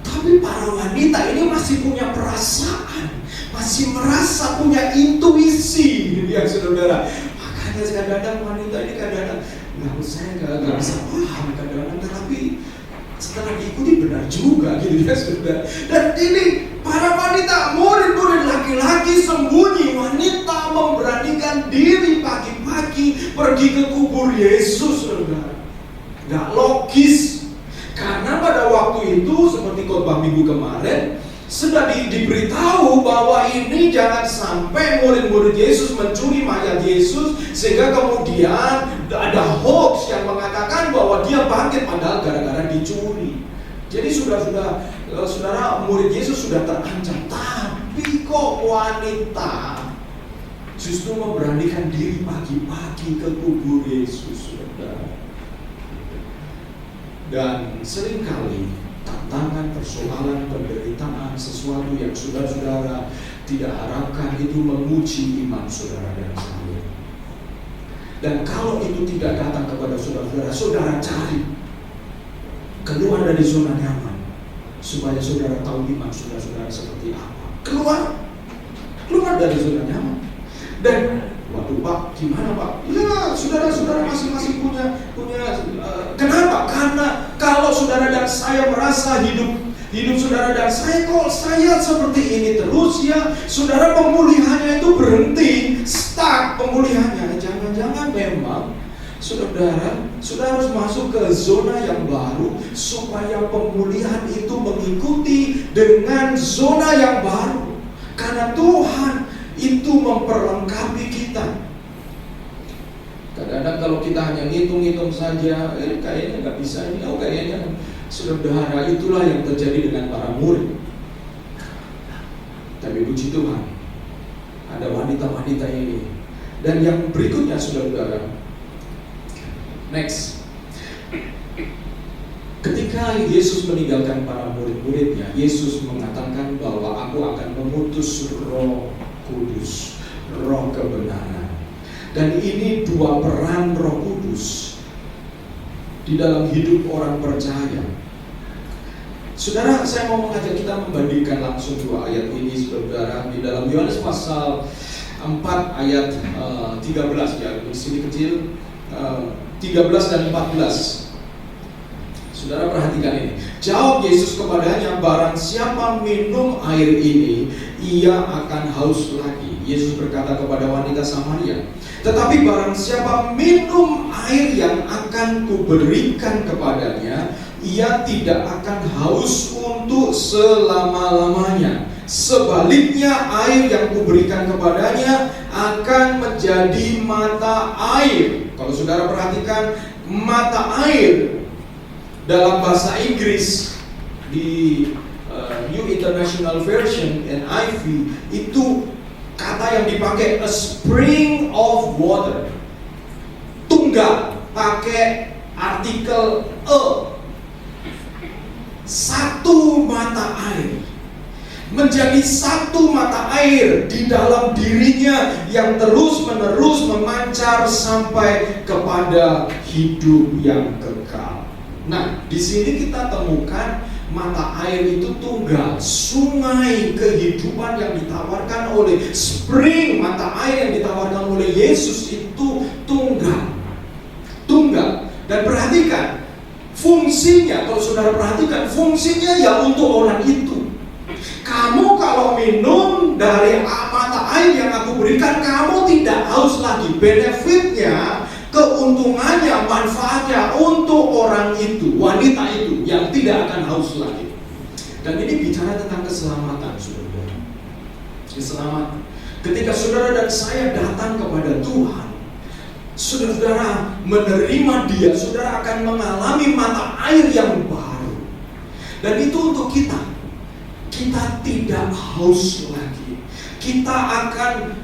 Tapi para wanita ini masih punya perasaan, masih merasa punya intuisi, ya saudara. Makanya kadang-kadang wanita ini kadang-kadang saya nggak bisa paham kadang-kadang, tapi setelah diikuti benar juga gitu ya saudara. Dan ini para wanita, murid-murid laki-laki sembunyi, wanita memberanikan diri pagi-pagi pergi ke kubur Yesus, saudara. Nggak logis. Karena pada waktu itu seperti khotbah minggu kemarin sudah diberitahu bahwa ini jangan sampai murid-murid Yesus mencuri mayat Yesus, sehingga kemudian ada hoax yang mengatakan bahwa dia bangkit padahal gara-gara dicuri. Jadi saudara, murid Yesus sudah terancam. Tapi kok wanita justru memberanikan diri pagi-pagi ke kubur Yesus, saudara. Dan seringkali tantangan, persoalan, penderitaan, sesuatu yang saudara-saudara tidak harapkan itu menguji iman saudara dan saya. Dan kalau itu tidak datang kepada saudara-saudara, saudara cari keluar dari zona nyaman supaya saudara tahu iman saudara-saudara seperti apa. Keluar dari zona nyaman. Dan waduh Pak, gimana Pak? Ya, saudara-saudara masing-masing punya. Kenapa? Karena kalau saudara dan saya merasa hidup saudara dan saya, kok saya seperti ini terus ya, saudara, pemulihannya itu berhenti, stuck pemulihannya. Jangan-jangan memang saudara harus masuk ke zona yang baru supaya pemulihan itu mengikuti dengan zona yang baru. Karena Tuhan itu memperlengkapi kita. Kadang-kadang kalau kita hanya ngitung-ngitung saja, kayaknya nggak bisa ini, kayaknya saudara, itulah yang terjadi dengan para murid. Tapi puji Tuhan, ada wanita-wanita ini. Dan yang berikutnya saudara, next. Ketika Yesus meninggalkan para murid-muridnya, Yesus mengatakan bahwa aku akan mengutus Roh Kudus, Roh kebenaran. Dan ini dua peran Roh Kudus di dalam hidup orang percaya. Saudara, saya mau mengajak kita membandingkan langsung dua ayat ini, saudara, di dalam Yohanes pasal 4 ayat 13 ya, di sini kecil, 13 dan 14. Saudara perhatikan ini. Jawab Yesus kepadanya, barang siapa minum air ini, ia akan haus lagi. Yesus berkata kepada wanita Samaria, tetapi barang siapa minum air yang akan kuberikan kepadanya, ia tidak akan haus untuk selama-lamanya. Sebaliknya, air yang kuberikan kepadanya akan menjadi mata air. Kalau saudara perhatikan, mata air dalam bahasa Inggris di New International Version NIV itu kata yang dipakai a spring of water. Tunggal pakai artikel a. Satu mata air. Menjadi satu mata air di dalam dirinya yang terus-menerus memancar sampai kepada hidup yang kekal. Nah, di sini kita temukan mata air itu tunggal, sungai kehidupan yang ditawarkan oleh spring, mata air yang ditawarkan oleh Yesus itu tunggal. Dan perhatikan fungsinya, kalau saudara perhatikan fungsinya ya untuk orang itu. Kamu kalau minum dari mata air yang aku berikan, kamu tidak haus lagi. Benefitnya, keuntungannya, manfaatnya untuk orang itu, wanita itu yang tidak akan haus lagi. Dan ini bicara tentang keselamatan, saudara. Keselamatan. Ketika saudara dan saya datang kepada Tuhan, saudara menerima Dia, saudara akan mengalami mata air yang baru. Dan itu untuk kita. Kita tidak haus lagi. Kita akan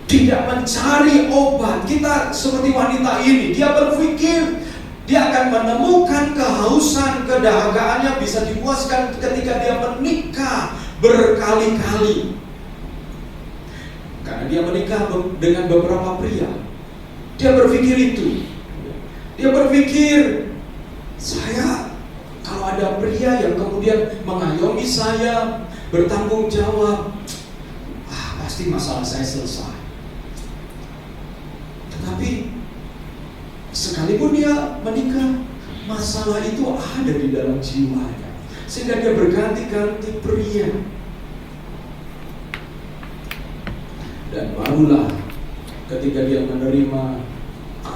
tidak mencari obat. Kita seperti wanita ini, dia berpikir dia akan menemukan kehausan, kedahagaannya bisa dipuaskan ketika dia menikah berkali-kali. Karena dia menikah dengan beberapa pria. Dia berpikir itu. Dia berpikir, saya kalau ada pria yang kemudian mengayomi saya, bertanggung jawab, pasti masalah saya selesai. Tetapi sekalipun dia menikah, masalah itu ada di dalam jiwanya, sehingga dia berganti-ganti pria. Dan barulah ketika dia menerima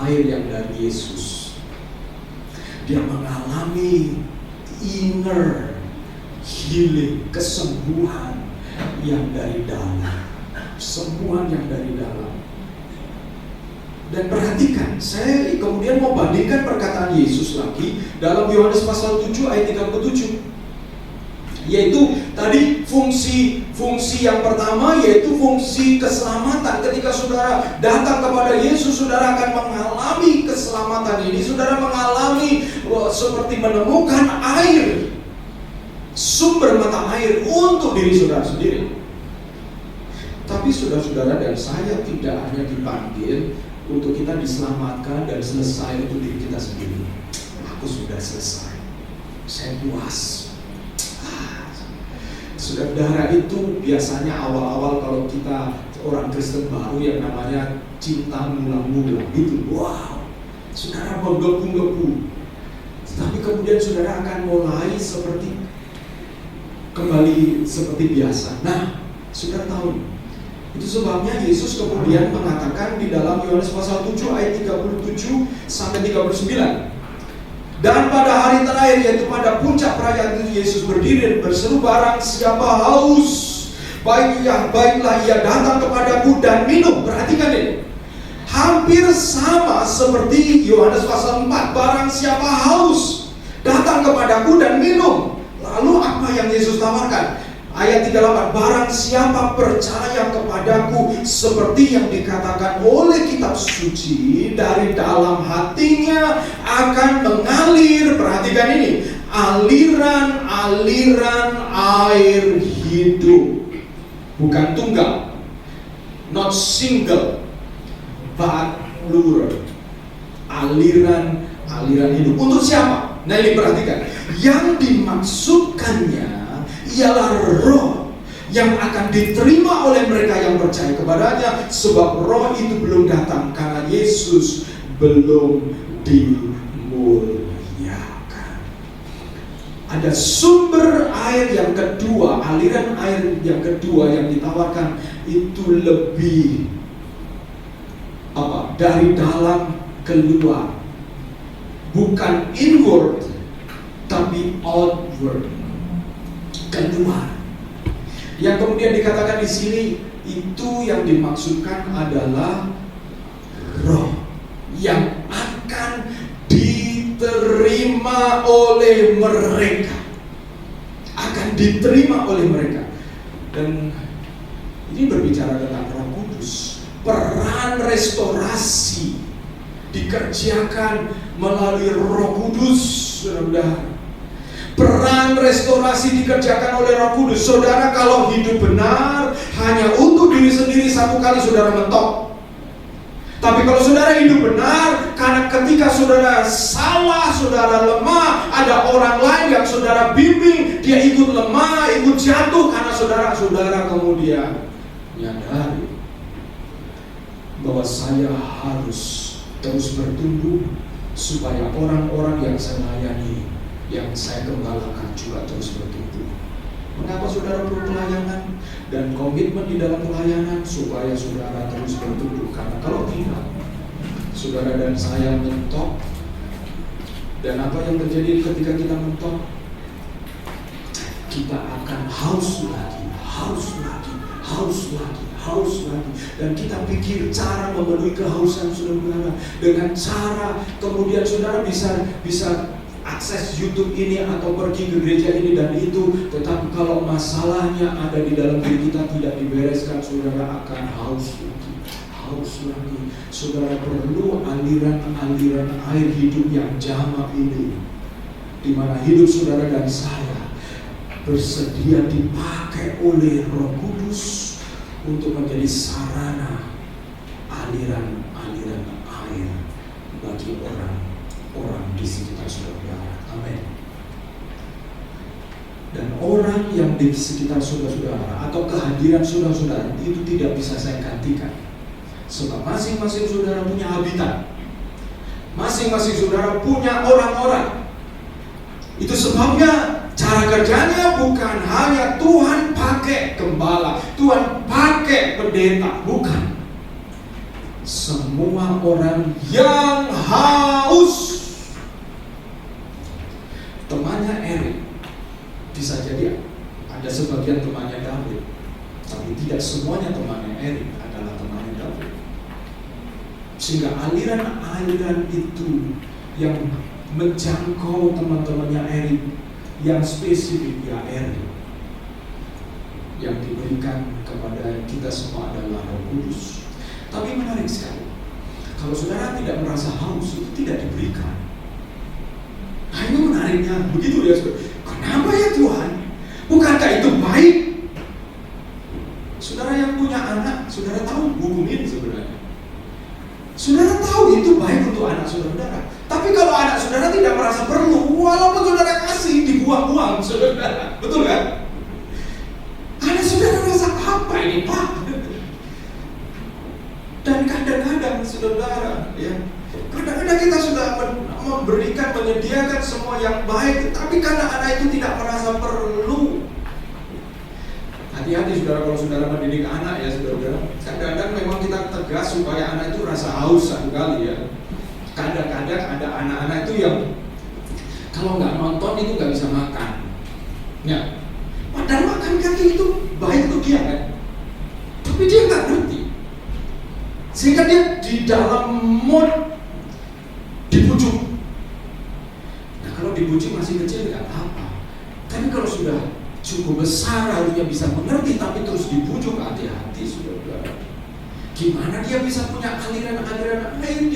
air yang dari Yesus, dia mengalami inner healing, kesembuhan yang dari dalam, sembuhan yang dari dalam. Dan perhatikan, saya kemudian mau bandingkan perkataan Yesus lagi dalam Yohanes pasal 7 ayat 37. Yaitu tadi fungsi yang pertama yaitu fungsi keselamatan. Ketika saudara datang kepada Yesus, saudara akan mengalami keselamatan ini. Saudara mengalami seperti menemukan air, sumber mata air untuk diri saudara sendiri. Tapi saudara-saudara dan saya tidak hanya dipanggil untuk kita diselamatkan dan selesai untuk diri kita sendiri. Aku sudah selesai, saya puas. Saudara, itu biasanya awal-awal kalau kita orang Kristen baru yang namanya cinta mula-mula gitu. Wow, saudara menggebu-gebu. Tapi kemudian saudara akan mulai kembali seperti biasa. Nah, saudara tahu, itu sebabnya Yesus kemudian mengatakan di dalam Yohanes pasal 7 ayat 37 sampai 39. Dan pada hari terakhir, yaitu pada puncak perayaan itu, Yesus berdiri dan berseru, barang siapa haus, baiklah ia datang kepadaku dan minum. Perhatikan ini, hampir sama seperti Yohanes pasal 4. Barang siapa haus, datang kepadaku dan minum. Lalu apa yang Yesus tawarkan? Ayat 38, barang siapa percaya kepadaku, seperti yang dikatakan oleh kitab suci, dari dalam hatinya akan mengalir, perhatikan ini, aliran-aliran air hidup. Bukan tunggal, not single, but plural. Aliran hidup. Untuk siapa? Nah ini perhatikan, yang dimaksudkannya ialah roh yang akan diterima oleh mereka yang percaya kepadanya, sebab roh itu belum datang karena Yesus belum dimuliakan. Ada sumber air yang kedua, aliran air yang kedua yang ditawarkan itu lebih dari dalam keluar, bukan inward tapi outward, keluar. Yang kemudian dikatakan di sini itu yang dimaksudkan adalah roh yang akan diterima oleh mereka, dan ini berbicara tentang Roh Kudus. Peran restorasi dikerjakan melalui Roh Kudus, saudara. Peran restorasi dikerjakan oleh Roh Kudus. Saudara, kalau hidup benar hanya untuk diri sendiri, satu kali saudara mentok. Tapi kalau saudara hidup benar, karena ketika saudara salah, saudara lemah, ada orang lain yang saudara bimbing, dia ikut lemah, ikut jatuh, karena saudara kemudian menyadari bahwa saya harus terus bertumbuh supaya orang-orang yang saya layani, yang saya gembalakan juga terus bertumbuh. Mengapa saudara perlu pelayanan dan komitmen di dalam pelayanan? Supaya saudara terus bertumbuh. Karena kalau tidak, saudara dan saya mentok. Dan apa yang terjadi ketika kita mentok? Kita akan haus lagi. Dan kita pikir cara memenuhi kehausan saudara dengan cara kemudian saudara bisa akses YouTube ini atau pergi ke gereja ini dan itu, tetapi kalau masalahnya ada di dalam diri kita tidak dibereskan, saudara akan haus lagi. Saudara perlu aliran air hidup yang jamak ini, di mana hidup saudara dan saya bersedia dipakai oleh Roh Kudus untuk menjadi sarana aliran air bagi orang di sekitar saudara. Amin. Dan orang yang di sekitar saudara atau kehadiran saudara itu tidak bisa saya gantikan. Sebab masing-masing saudara punya habitat, masing-masing saudara punya orang-orang. Itu sebabnya cara kerjanya bukan hanya Tuhan pakai gembala, Tuhan pakai pendeta, bukan. Semua orang yang haus. Temannya Erik bisa jadi ada sebagian temannya David, tapi tidak semuanya temannya Erik adalah temannya David. Sehingga aliran itu yang menjangkau teman-temannya Erik, yang spesifik ya Erik. Yang diberikan kepada kita semua adalah Roh Kudus. Tapi menarik sekali, kalau saudara tidak merasa haus, itu tidak diberikan. Nah ini menariknya, begitu ya saudara. Kenapa ya Tuhan? Bukankah itu baik? Saudara yang punya anak, saudara tahu hukum ini sebenarnya. Saudara tahu itu baik untuk anak saudara. Tapi kalau anak saudara tidak merasa perlu, walaupun saudara kasih, dibuang-buang saudara. Betul kan? Anak saudara merasa apa ini Pak? Dan kadang-kadang saudara, ya, kadang-kadang kita sudah memberikan, menyediakan semua yang baik, tapi karena anak itu tidak merasa perlu. Hati-hati saudara kalau saudara mendidik anak ya saudara. Kadang-kadang memang kita tegas supaya anak itu rasa haus satu kali ya. Kadang-kadang ada anak-anak itu yang kalau nggak nonton itu nggak bisa makan. Ya, padahal makan kaki itu baik untuk dia kan. Tapi dia nggak ngerti. Sehingga dia di dalam sudah cukup besar harusnya bisa mengerti, tapi terus dibujuk, hati-hati saudara. Gimana dia bisa punya aliran-aliran air?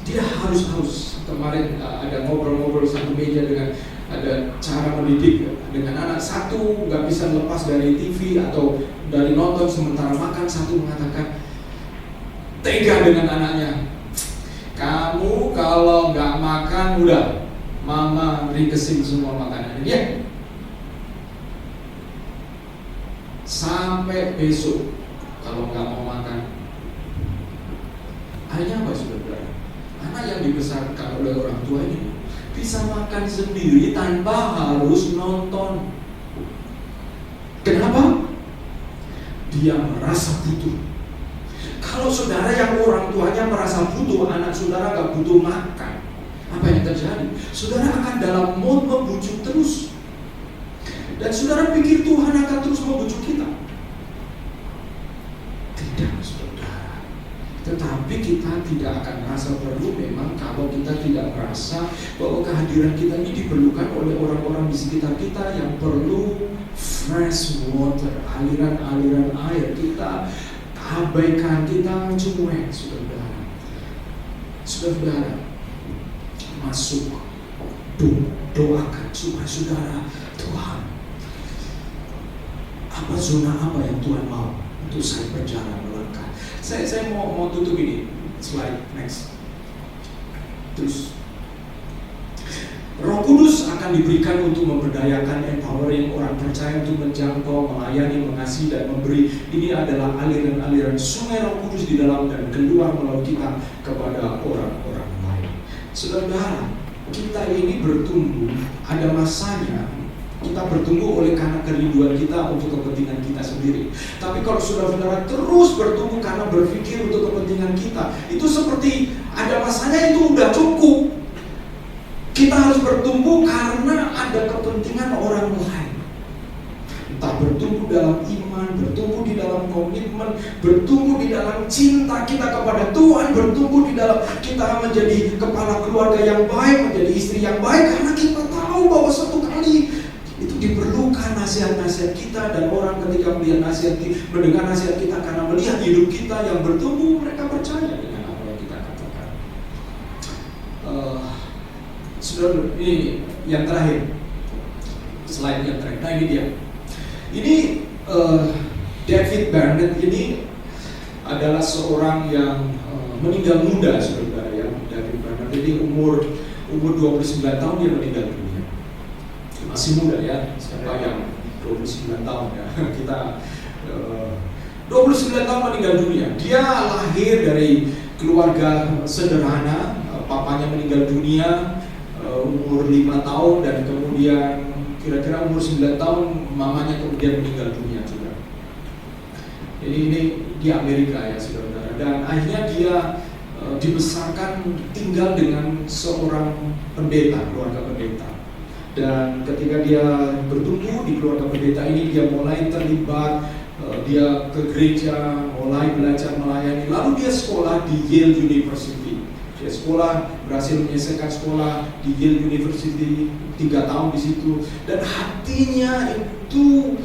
Dia harus kemarin ada ngobrol-ngobrol satu meja dengan ada cara mendidik dengan anak. Satu nggak bisa lepas dari TV atau dari nonton sementara makan. Satu mengatakan tega dengan anaknya, kamu kalau nggak makan udah mama ringkesin semua makanannya dia. Sampai besok kalau nggak mau makan. Akhirnya apa saudara? Anak yang dibesarkan oleh orang tua ini bisa makan sendiri tanpa harus nonton. Kenapa? Dia merasa butuh. Kalau saudara yang orang tuanya merasa butuh, anak saudara gak butuh makan, apa yang terjadi? Saudara akan dalam mode membujuk terus. Dan saudara pikir Tuhan akan terus membujuk kita? Tidak, saudara. Tetapi kita tidak akan merasa perlu memang kalau kita tidak merasa bahwa kehadiran kita ini diperlukan oleh orang-orang di sekitar kita yang perlu fresh water, aliran-aliran air. Kita abaikan, kita cuek, saudara. Saudara, masuk, doakan supaya saudara, Tuhan, apa zona apa yang Tuhan mau untuk saya berjalan melangkah. Saya mau tutup ini slide next. Terus Roh Kudus akan diberikan untuk memberdayakan, empowering orang percaya untuk menjangkau, melayani, mengasihi dan memberi. Ini adalah aliran-aliran sungai Roh Kudus di dalam dan keluar melalui kita kepada orang-orang lain. Saudara, kita ini bertumbuh, ada masanya kita bertumbuh oleh karena kerinduan kita untuk kepentingan kita sendiri. Tapi kalau saudara-saudara terus bertumbuh karena berpikir untuk kepentingan kita, itu seperti ada masanya itu udah cukup. Kita harus bertumbuh karena ada kepentingan orang lain. Entah bertumbuh dalam iman, bertumbuh di dalam komitmen, bertumbuh di dalam cinta kita kepada Tuhan, bertumbuh di dalam kita menjadi kepala keluarga yang baik, menjadi istri yang baik, karena kita tahu bahwa suatu kali itu diperlukan nasihat-nasihat kita, dan orang ketika melihat mendengar nasihat kita karena melihat hidup kita yang bertumbuh, mereka percaya dengan apa yang kita katakan. Saudara, ini yang terakhir, slide yang terakhir. Nah ini dia. Ini David Barnett ini adalah seorang yang meninggal muda, saudara ya. David Barnett ini umur 29 tahun dia meninggal dunia. Masih muda ya, siapa yang 29 tahun ya. Kita 29 tahun meninggal dunia. Dia lahir dari keluarga sederhana, papanya meninggal dunia umur 5 tahun, dan kemudian kira-kira umur 9 tahun mamanya kemudian meninggal dunia juga. Jadi ini di Amerika ya saudara, dan akhirnya dia dibesarkan tinggal dengan seorang pendeta, keluarga pendeta. Dan ketika dia bertumbuh di keluarga pendeta ini, dia mulai terlibat, dia ke gereja, mulai belajar melayani, lalu dia sekolah di Yale University. Dia sekolah, berhasil menyelesaikan sekolah di Yale University 3 tahun di situ, dan hatinya itu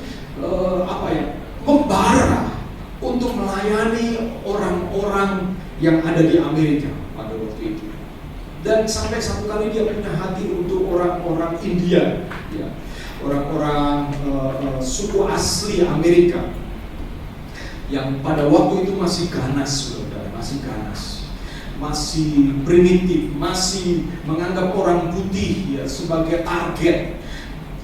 membara untuk melayani orang-orang yang ada di Amerika pada waktu itu. Dan sampai satu kali dia punya hati untuk orang-orang India, ya, orang-orang suku asli Amerika yang pada waktu itu masih ganas, saudara, masih ganas, masih primitif, masih menganggap orang putih ya sebagai target.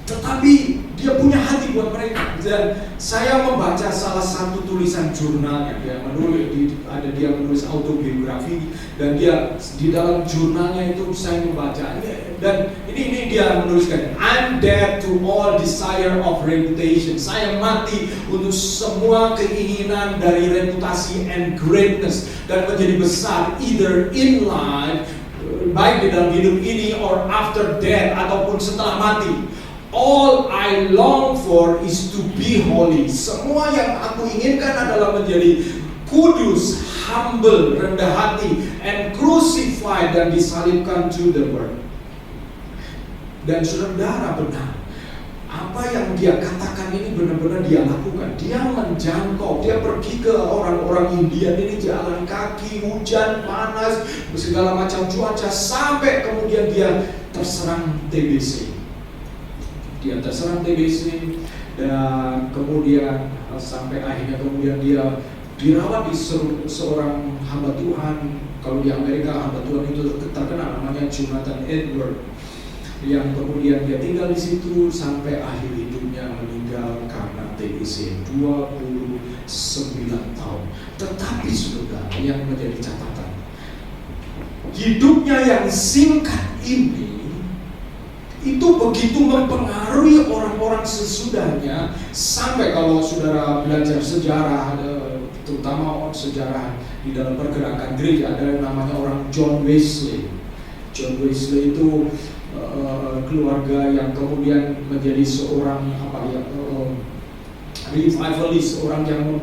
Tetapi dia punya hati buat mereka. Dan saya membaca salah satu tulisan jurnalnya, dia menulis autobiografi, dan dia di dalam jurnalnya itu saya membaca, dan ini dia menuliskan, I'm dead to all desire of reputation. Saya mati untuk semua keinginan dari reputasi and greatness, dan menjadi besar either in life, baik di dalam hidup ini, or after death, ataupun setelah mati. All I long for is to be holy. Semua yang aku inginkan adalah menjadi kudus, humble, rendah hati, and crucified, dan disalibkan to the world. Dan saudara benar, apa yang dia katakan ini benar-benar dia lakukan. Dia menjangkau, dia pergi ke orang-orang India ini jalan kaki, hujan, panas, segala macam cuaca, sampai kemudian dia terserang TBC. Dia terserang TBC dan kemudian sampai akhirnya kemudian dia dirawat di seorang hamba Tuhan. Kalau di Amerika hamba Tuhan itu terkenal, namanya Jonathan Edward, yang kemudian dia tinggal di situ sampai akhir hidupnya, meninggal karena TBC 29 tahun. Tetapi saudara, yang menjadi catatan, hidupnya yang singkat ini itu begitu mempengaruhi orang-orang sesudahnya, sampai kalau saudara belajar sejarah, terutama sejarah di dalam pergerakan gereja, ada yang namanya orang John Wesley. John Wesley itu keluarga yang kemudian menjadi seorang revivalist, orang yang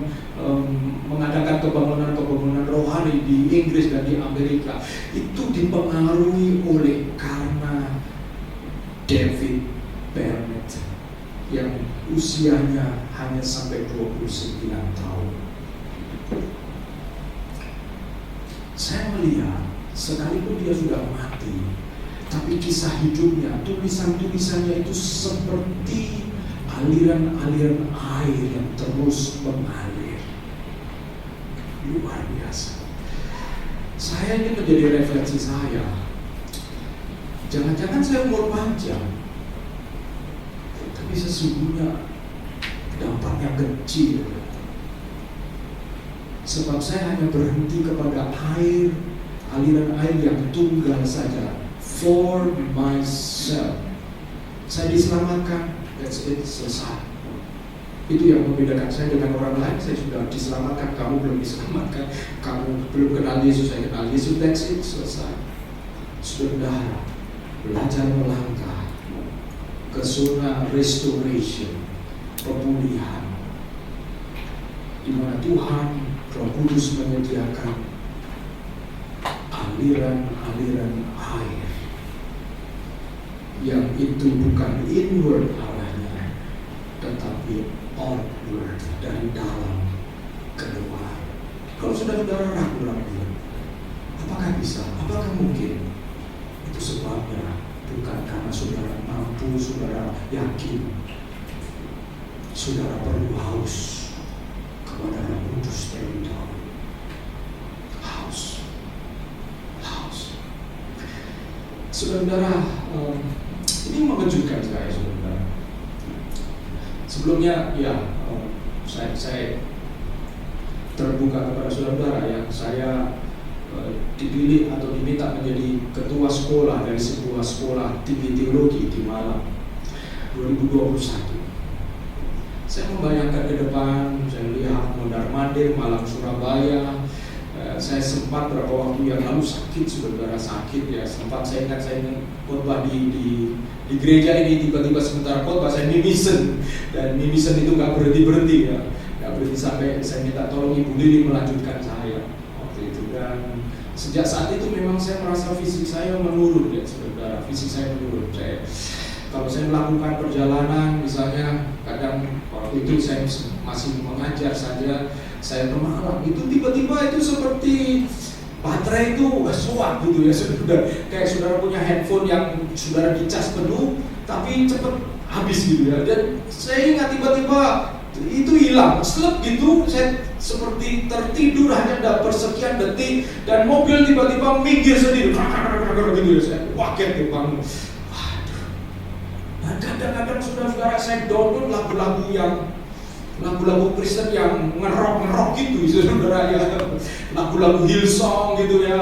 mengadakan kebangunan rohani di Inggris dan di Amerika. Itu dipengaruhi oleh karena David Barnett yang usianya hanya sampai 29 tahun. Saya melihat sekalipun dia sudah mati, tapi kisah hidupnya, tulisan-tulisannya itu seperti aliran-aliran air yang terus mengalir. Luar biasa. Saya ini menjadi refleksi saya. Jangan-jangan saya umur panjang, tapi sesungguhnya dampaknya kecil. Sebab saya hanya berhenti kepada air, aliran air yang tunggal saja. For myself, saya diselamatkan, that's it, selesai. Itu yang membedakan saya dengan orang lain. Saya sudah diselamatkan, kamu belum diselamatkan. Kamu belum kenal Yesus, saya kenal Yesus, that's it, selesai. Saudara, belajar melangkah ke zona restoration, pemulihan, di mana Tuhan Roh Kudus menyediakan aliran-aliran air yang itu bukan inward arahnya, tetapi outward, dari dalam keluar. Kalau saudara ragu-ragu, apakah bisa? Apakah mungkin? Itu sebabnya bukan karena saudara mampu, saudara yakin. Saudara perlu haus kepada Roh Kudus terlebih dahulu. Haus. Saudara, ini mengejutkan saya, saudara. Sebelumnya, saya terbuka kepada saudara yang saya dipilih atau diminta menjadi ketua sekolah dari sebuah sekolah tinggi teologi di Malang 2021. Saya membayangkan ke depan, saya lihat mondar-mandir Malang Surabaya. Saya sempat beberapa waktu yang lalu sakit, saudara, sakit ya. Sempat saya ingat khotbah di gereja ini, tiba-tiba sementara khotbah saya mimisen, dan mimisen itu nggak berhenti ya, nggak berhenti sampai saya minta tolong Ibu Lili melanjutkan saya waktu itu. Dan sejak saat itu memang saya merasa fisik saya menurun ya, saudara, fisik saya menurun. Kalau saya melakukan perjalanan, misalnya kadang waktu itu saya masih mengajar saja, saya bermalam, itu tiba-tiba itu seperti baterai itu suap gitu ya, kayak saudara punya handphone yang saudara dicas penuh, tapi cepat habis gitu ya. Dan saya ingat tiba-tiba itu hilang, selep gitu, saya seperti tertidur hanya ada persekian detik, dan mobil tiba-tiba minggir sendiri, gitu ya, saya kaget ya bangun. Dan kadang-kadang saudara-saudara saya download lagu-lagu Kristen yang ngerok gitu, saudara ya, lagu-lagu Hillsong gitu ya,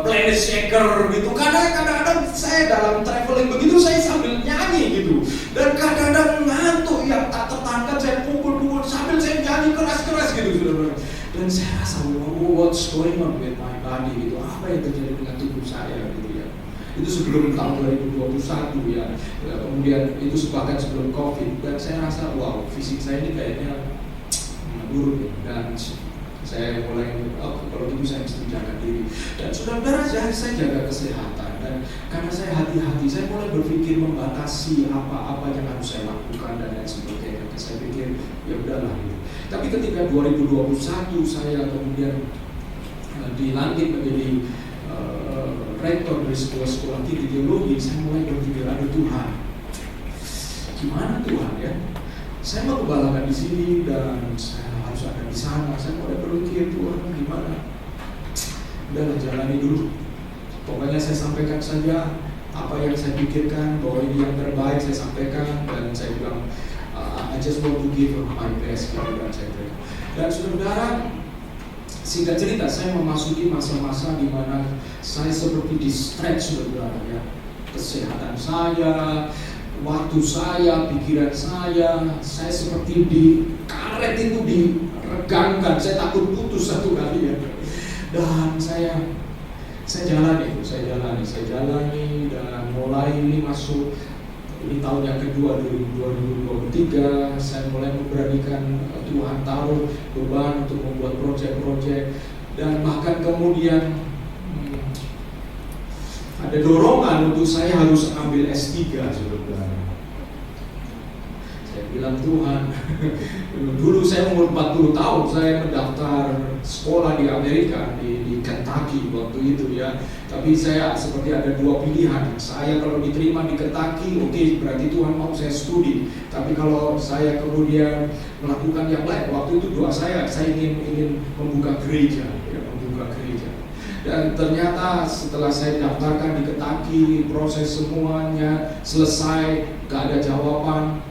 Planet Shaker gitu. Kadang-kadang saya dalam traveling begitu saya sambil nyanyi gitu, dan kadang-kadang ngantuk ya, tak tertangkap saya pukul-pukul sambil saya nyanyi keras-keras gitu, saudara. Dan saya rasa what's going on with my body gitu, apa yang terjadi dengan tubuh saya gitu ya. Itu sebelum tahun 2021 ya, kemudian itu bahkan sebelum COVID, dan saya rasa wow, fisik saya ini kayaknya menurun, dan saya mulai kalau gitu saya mesti jaga diri. Dan saudara, saya jaga kesehatan, dan Dan karena saya hati-hati, saya mulai berpikir membatasi apa-apa yang harus saya lakukan dan lain sebagainya. Saya pikir ya udahlah gitu. Tapi ketika 2021 saya kemudian dilantik menjadi rektor dari sebuah sekolah tinggi teologi, saya mulai berpikir, aduh Tuhan, gimana Tuhan ya? Saya mau kebalakan di sini dan saya harus ada di sana. Saya mulai berpikir, Tuhan gimana? Udahlah, jalani dulu. Pokoknya saya sampaikan saja apa yang saya pikirkan, bahwa ini yang terbaik saya sampaikan, dan saya bilang I just want to give my best gitu, dan saya bilang. Dan saudara, singkat cerita, saya memasuki masa-masa di mana saya seperti di-stretch saudara ya. Kesehatan saya, waktu saya, pikiran saya seperti di karet itu diregangkan. Saya takut putus satu kali ya. Dan saya jalani dan mulai ini masuk ini tahun yang kedua 2023, saya mulai memberanikan Tuhan taruh beban untuk membuat proyek-proyek, dan bahkan kemudian ada dorongan untuk saya harus ambil S3 saudara. Saya bilang Tuhan, dulu saya umur 40 tahun, saya mendaftar sekolah di Amerika, di Kentucky waktu itu ya. Tapi saya seperti ada dua pilihan. Saya kalau diterima di Kentucky, oke, berarti Tuhan mau saya studi. Tapi kalau saya kemudian melakukan yang lain, waktu itu doa saya ingin membuka gereja, ya, membuka gereja. Dan ternyata setelah saya daftarkan di Kentucky, proses semuanya selesai, gak ada jawaban.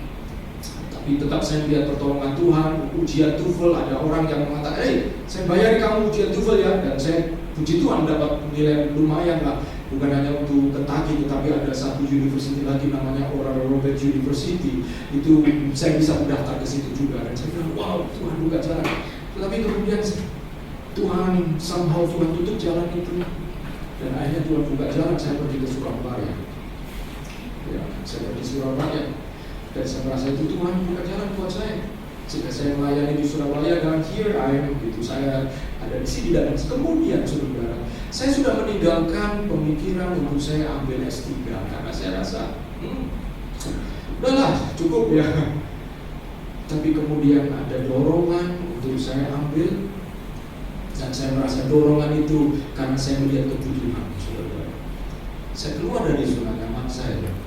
Tapi tetap saya lihat pertolongan Tuhan. Ujian TOEFL, ada orang yang mengatakan, saya bayar kamu ujian TOEFL ya. Dan saya puji Tuhan dapat nilai lumayan lah. Bukan hanya untuk Kentucky, tetapi ada satu university lagi namanya Oral Roberts University. Itu saya bisa mendaftar ke situ juga. Dan saya bilang, wow, Tuhan buka jalan. Tetapi kemudian Tuhan tutup jalan itu. Dan akhirnya Tuhan buka jalan, saya pergi ke Surabaya. Ya, saya pergi ke Surabaya. Dan saya merasa itu Tuhan buka jalan buat saya. Jika saya melayani di Surabaya, dan here I am, gitu. Saya ada di sini, dan kemudian saudara, saya sudah meninggalkan pemikiran untuk saya ambil S3 karena saya rasa, udahlah cukup ya. Tapi kemudian ada dorongan untuk saya ambil, dan saya merasa dorongan itu karena saya melihat kebutuhan, saudara. Saya keluar dari zona nyaman saya.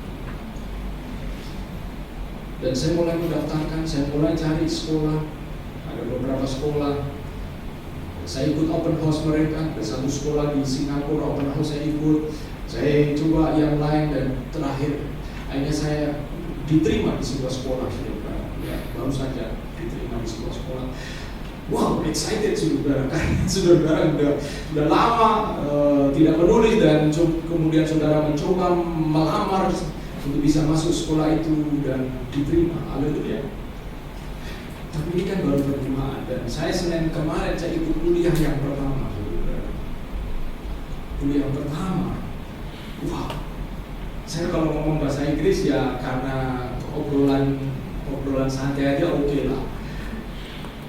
Dan saya mulai mendaftarkan, saya mulai cari sekolah. Ada beberapa sekolah. Saya ikut open house mereka. Ada satu sekolah di Singapura, open house saya ikut. Saya coba yang lain, dan terakhir akhirnya saya diterima di sebuah sekolah. Ya, baru saja diterima di sebuah sekolah. Wow, excited saudara, karena saudara udah lama tidak peduli, dan kemudian saudara mencoba melamar untuk bisa masuk sekolah itu dan diterima. Haleluya. Tapi ini kan baru penerimaan, dan saya Senin kemarin saya ikut kuliah yang pertama, saudara. Kuliah yang pertama. Wow. Saya kalau ngomong bahasa Inggris ya karena obrolan santai aja oke lah.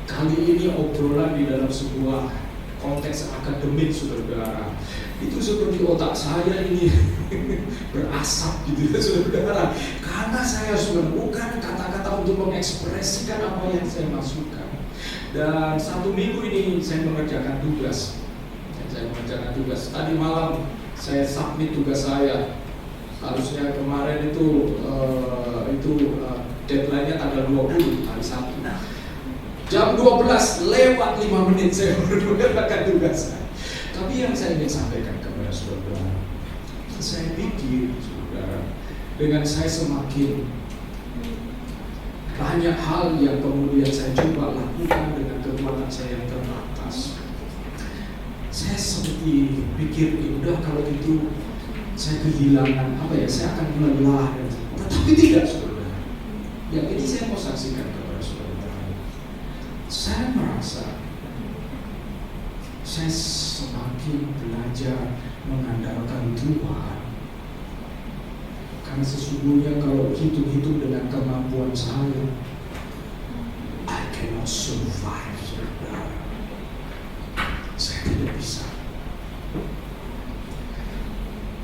Kali ini obrolan di dalam sebuah konteks akademik, saudara. Itu seperti otak saya ini berasap gitu ya, saudara. Karena saya sudah bukan kata-kata untuk mengekspresikan apa yang saya masukkan. Dan satu minggu ini saya mengerjakan tugas. Tadi malam saya submit tugas saya. Harusnya kemarin itu deadline-nya tanggal 20 hari Sabtu. Jam 12 lewat 5 menit saya baru mengerjakan tugas saya. Tapi yang saya ingin sampaikan kepada saudara, saya pikir saudara, dengan saya semakin banyak hal yang kemudian saya coba lakukan dengan kekuatan saya yang terbatas, saya seperti pikir, udah kalau gitu saya kehilangan saya akan lelah. Tetapi tidak saudara. Yang ini saya mau saksikan kepada saudara. Saya merasa saya semakin belajar mengandalkan Tuhan. Karena sesungguhnya kalau hitung-hitung dengan kemampuan saya, I cannot survive, saudara. Saya tidak bisa.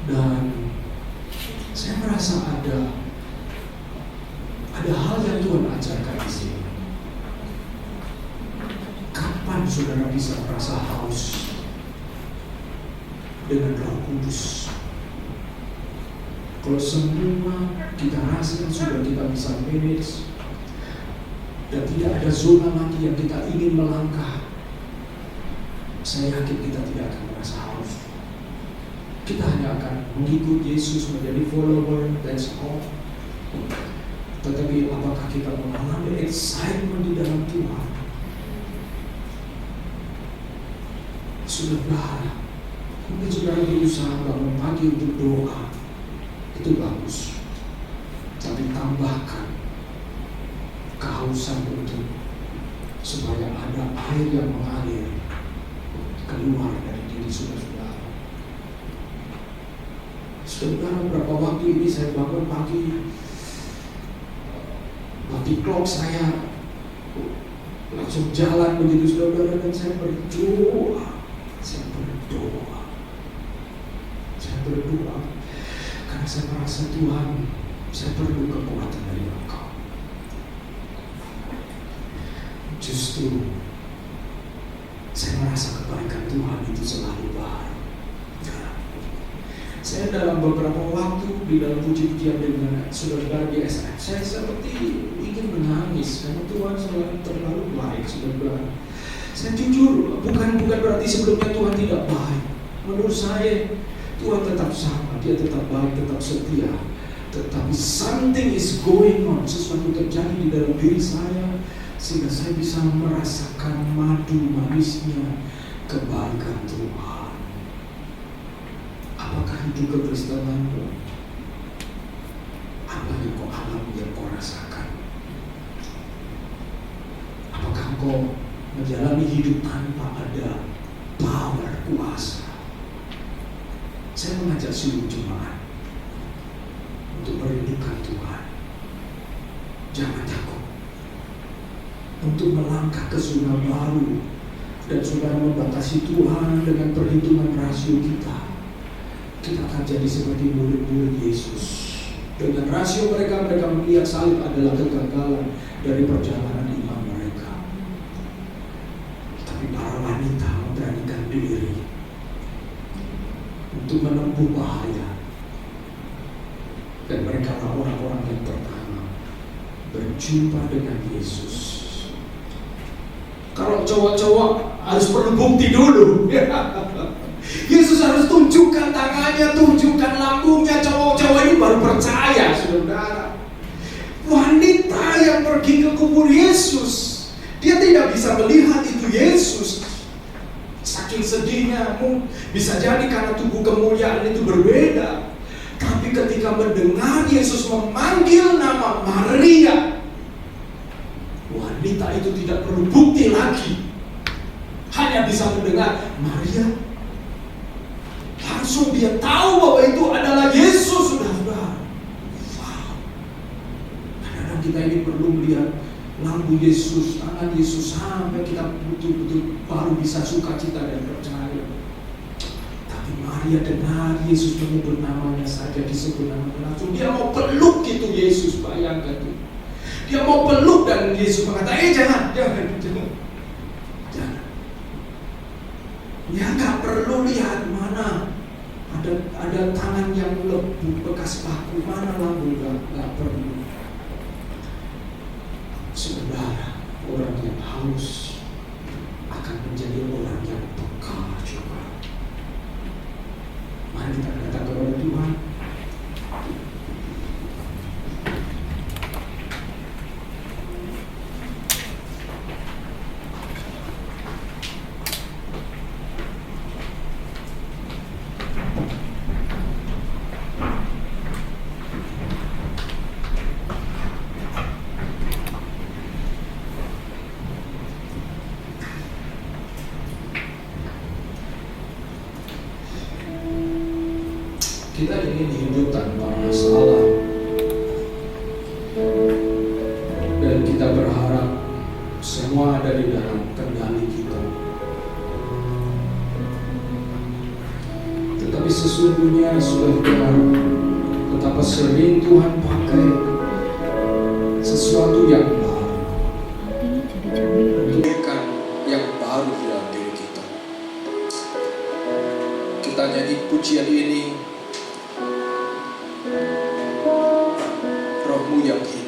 Dan saya merasa ada hal yang Tuhan ajarkan di sini. Kapan saudara bisa merasa haus dengan Roh Kudus? Kalau semua kita rasa sudah kita bisa manage dan tidak ada zona lagi yang kita ingin melangkah, saya yakin kita tidak akan merasa haus. Kita hanya akan mengikut Yesus, menjadi follower, that's all. Tetapi apakah kita mengalami excitement di dalam Tuhan? Saudara, mungkin saudara berusaha bangun pagi untuk doa, itu bagus. Tapi tambahkan kehausan untuk supaya ada air yang mengalir keluar dari diri saudara. Saudara, berapa waktu ini saya bangun pagi, mati clock saya langsung jalan begitu saudara, dan saya berdoa. Saya berdoa karena saya merasa Tuhan, saya perlu kekuatan dari Engkau. Justru saya merasa kebaikan Tuhan itu selalu baru. Saya dalam beberapa waktu di dalam puji-pujian dengan saudara di SF, saya seperti ingin menangis karena Tuhan selalu terlalu baik, saudara. Saya jujur, bukan berarti sebelumnya Tuhan tidak baik. Menurut saya Tuhan tetap sama, Dia tetap baik, tetap setia. Tetapi something is going on, sesuatu terjadi di dalam diri saya sehingga saya bisa merasakan madu manisnya kebaikan Tuhan. Apakah itu kekristenanmu? Apa yang kau alami, yang kau rasakan? Apakah kau menjalani hidup tanpa ada power, kuasa? Saya mengajak seluruh jemaat untuk merindukan Tuhan. Jangan takut untuk melangkah ke zona baru dan saudara membatasi Tuhan dengan perhitungan rasio kita. Kita akan jadi seperti murid-murid Yesus. Dengan rasio mereka melihat salib adalah kegagalan dari perjalanan iman mereka. Tapi para wanita memberanikan diri untuk menempuh bahaya. Dan mereka adalah orang-orang yang pertama berjumpa dengan Yesus. Kalau cowok-cowok harus perlu bukti dulu. Yesus harus tunjukkan tangannya, tunjukkan lambungnya. Cowok-cowok ini baru percaya, saudara. Wanita yang pergi ke kubur Yesus, dia tidak bisa melihat itu Yesus. Saking sedihnya, bisa jadi karena tubuh kemuliaan itu berbeda. Tapi ketika mendengar Yesus memanggil nama Maria, wanita itu tidak perlu bukti lagi. Hanya bisa mendengar Maria, langsung dia tahu bahwa itu adalah Yesus, saudara. Wow. Kadang-kadang kita ini perlu melihat lambung Yesus, tangan Yesus, sampai kita betul-betul baru bisa sukacita dan percaya. Tapi Maria dengar Yesus menyebut namanya saja, disebut namanya langsung dia mau peluk itu Yesus. Bayangkan itu, dia mau peluk dan Yesus mengatakan, jangan. Ya nggak perlu lihat mana ada tangan yang bekas paku, mana lambung, nggak perlu. Saudara, orang yang haus akan menjadi orang yang peka juga. Mari kita datang kepada Tuhan. Kita ingin hidup tanpa masalah, dan kita berharap semua ada di dalam kendali kita. Tetapi sesungguhnya saudara, betapa sering Tuhan pakai sesuatu yang baru, memberikan yang baru di dalam diri kita. Kita nyanyi pujian ini, Rohmu yang hidup.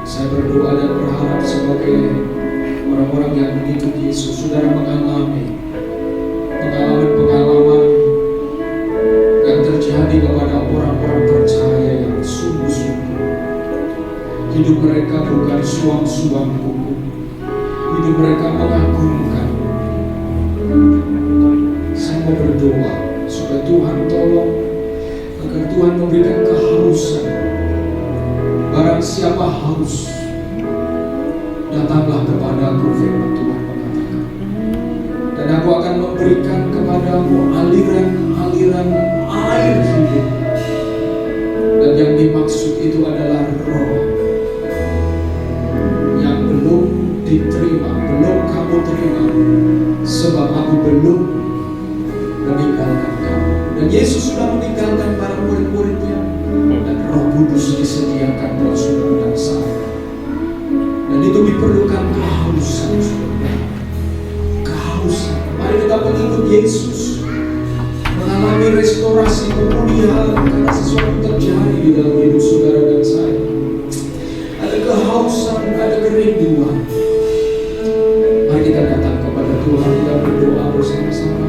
Saya berdoa dan berharap sebagai orang-orang yang mengikut Yesus, saudara mengalami pengalaman-pengalaman yang terjadi kepada orang-orang percaya yang sungguh-sungguh. Hidup mereka bukan suam-suam buku, hidup mereka mengagumkan. Saya mau berdoa supaya Tuhan tolong agar Tuhan memberikan kehausan. Barang siapa haus, datanglah kepadaku, firman Tuhan mengatakan, dan aku akan memberikan kepadamu aliran-aliran air hidup. Dan yang dimaksud itu adalah roh yang belum diterima, belum kamu terima, sebab aku belum meninggalkan kamu. Dan Yesus sudah meninggalkan para murid-muridnya, dan Roh Kudus disediakan buat saudara dan saya. Dan itu diperlukan kehausan, kehausan. Mari kita mengikut Yesus, mengalami restorasi, pemulihan, karena sesuatu terjadi di dalam hidup saudara dan saya. Ada kehausan, ada kerinduan. Mari kita datang kepada Tuhan, kita berdoa bersama-sama.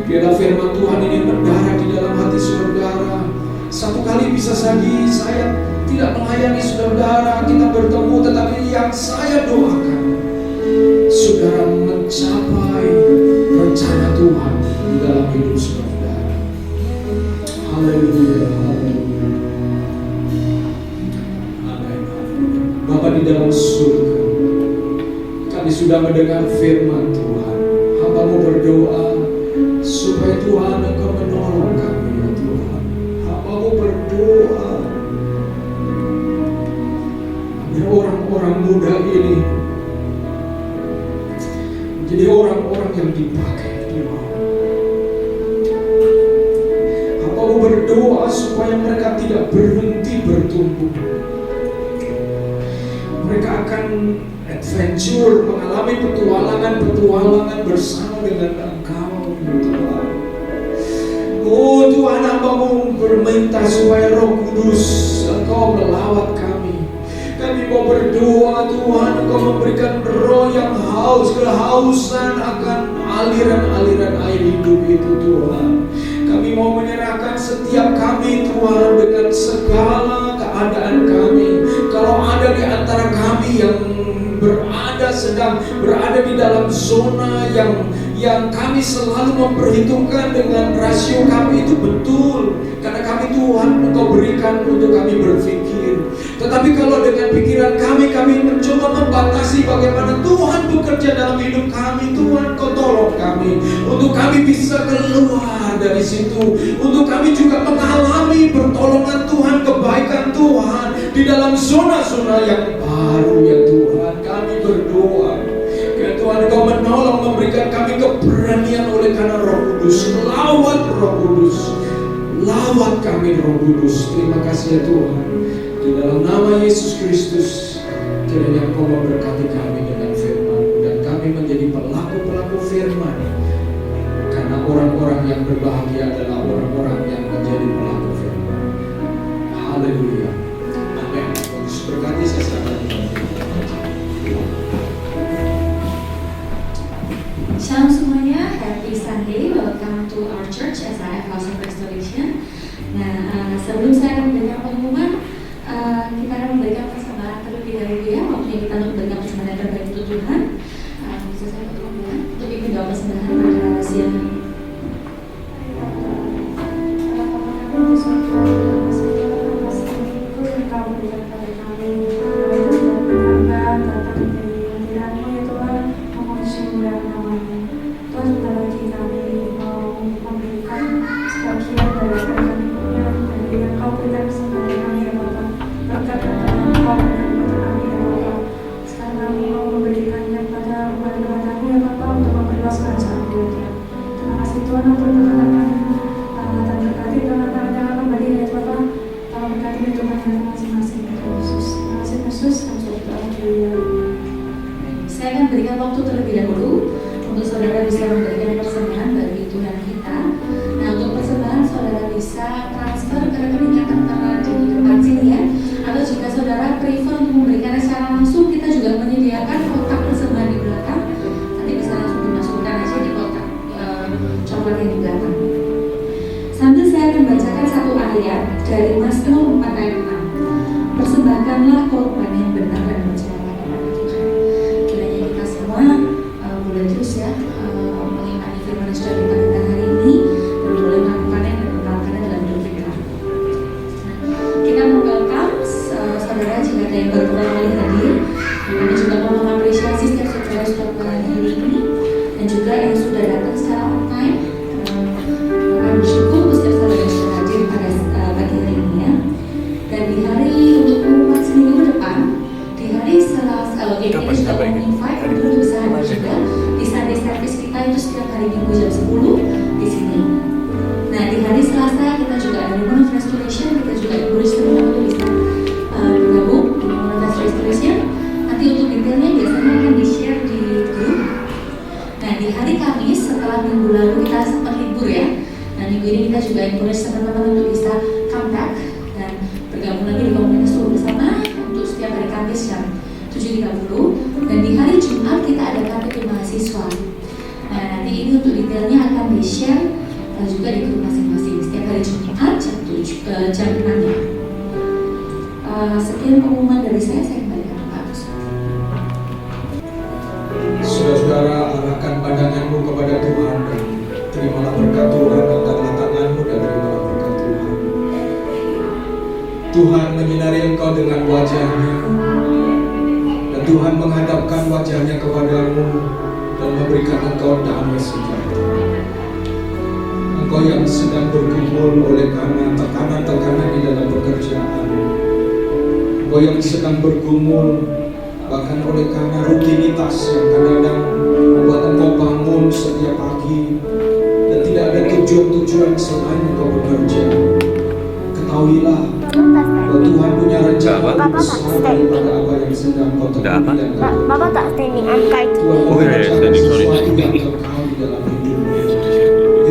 Biarlah firman Tuhan ini mendarat di dalam hati saudara. Satu kali bisa jadi saya tidak melayani saudara, kita bertemu, tetapi yang saya doakan, saudara mencapai rencana Tuhan di dalam hidup saudara. Haleluya, haleluya. Amin. Bapa di dalam surga, kami sudah mendengar firman Tuhan. Hamba-Mu berdoa supaya Tuhan Engkau menolong kami, ya Tuhan. Hamba-Mu berdoa agar orang-orang muda ini menjadi orang-orang yang dipakai Tuhan. Hamba-Mu berdoa supaya mereka tidak berhenti bertumbuh. Mereka akan adventure, mengalami petualangan bersama dengan Engkau, Tuhan. Oh Tuhan, hamba-Mu berminta supaya Roh Kudus Engkau melawat kami. Kami mau berdoa Tuhan, Engkau memberikan roh yang kehausan akan aliran-aliran air hidup itu Tuhan. Kami mau menyerahkan setiap kami Tuhan dengan segala keadaan kami. Kalau ada di antara kami yang sedang berada di dalam zona yang kami selalu memperhitungkan dengan rasio kami itu betul, karena kami Tuhan Engkau berikan untuk kami berpikir. Tetapi kalau dengan pikiran kami mencoba membatasi bagaimana Tuhan bekerja dalam hidup kami, Tuhan Kau tolong kami untuk kami bisa keluar dari situ, untuk kami juga mengalami pertolongan Tuhan, kebaikan Tuhan di dalam zona-zona yang baru ya Tuhan. Kami berdoa ya Tuhan, Engkau menolong, memberikan kami keberanian oleh karena Roh Kudus. Lawat Roh Kudus, lawat kami Roh Kudus. Terima kasih ya Tuhan. Di dalam nama Yesus Kristus, kiranya Engkau memberkati kami dengan firman, dan kami menjadi pelaku-pelaku firman. Karena orang-orang yang berbahagia adalah orang-orang yang menjadi pelaku firman. Haleluya. Amin. Yesus berkati sesama. Shalom semuanya, happy Sunday, welcome to our church SIF House of Restoration. Nah, sebelum saya akan memberikan pengumuman, kita akan memberikan persembahan terlebih dahulu ya. Waktunya kita untuk memberikan persembahan yang terbaik untuk Tuhan. Bisa saya pertemukan untuk ibu doa persembahan berkreasi ini. Saya akan berikan waktu terlebih dahulu untuk saudara bisa memberikan persembahan bagi Tuhan kita. Nah, untuk persembahan saudara bisa transfer ke rekening yang tertera di depan sini ya. Atau jika saudara prefer untuk memberikan secara langsung, kita juga menyediakan kotak persembahan di belakang. Nanti bisa langsung dimasukkan aja di kotak coklat yang di belakang. Sambil saya akan bacakan satu ayat dari Mazmur 4 ayat 6. Persembahkanlah korban yang benar dan percaya kepada Tuhan. Kiranya kita semua boleh terus ya mengimani firman yang sudah diberitakan hari ini dan boleh melakukannya dan menerapkannya dalam hidup kita. Kita mau welcome saudara jika ada yang baru pertama kali hadir. Kami juga mau mengapresiasi setiap saudara yang sudah menghadiri ini dan juga yang sudah datang secara on time. Kami bersyukur untuk setiap saudara yang sudah hadir pada pagi hari ini ya. Dan di hari untuk pengumuman seminggu depan, di hari Selasa, kita juga mau invite untuk bisa hadir juga di Sunday service kita itu setiap hari Minggu jam 10 di sini. Nah, di hari Selasa kita juga ada Women of Restoration, kita juga encourage teman-teman untuk bisa bergabung di Women of Restoration. Nanti untuk detailnya biasanya akan di-share di grup. Nah, di hari Kamis setelah minggu lalu kita sempat libur ya. Nah, minggu ini kita juga encourage teman-teman untuk bisa come back dan bergabung lagi di komunitas Tuhan bersama untuk setiap hari Kamis jam 7.30. Dan di hari Jumat kita ada KTP mahasiswa. Nah, nanti ini untuk detailnya akan di-share juga di grup masing-masing setiap hari Jumat jam 6 ya. Sekian pengumuman dari saya kembalikan ke Pak Agus. Saudara-saudara, arahkan pandanganmu kepada Tuhan dan terimalah berkat Tuhan. Angkatlah tanganmu dan terimalah berkat Tuhan. Tuhan menyinari engkau dengan wajah-Nya, dan Tuhan menghadapkan wajah-Nya kepadamu dan memberikan engkau damai sejahtera. Engkau yang sedang bergumul oleh karena tekanan-tekanan di dalam pekerjaan, engkau yang sedang bergumul bahkan oleh karena rutinitas yang kadang-kadang membuat engkau bangun setiap pagi dan tidak ada tujuan-tujuan selain engkau bekerja. ketahuilah bahwa Tuhan punya rencana lebih besar daripada apa yang sedang kau temui dan kau Bapak tak standing angka itu. Tuhan Oh, iya, merencanakan standing, sorry. sesuatu yang kekal di dalam hidupmu.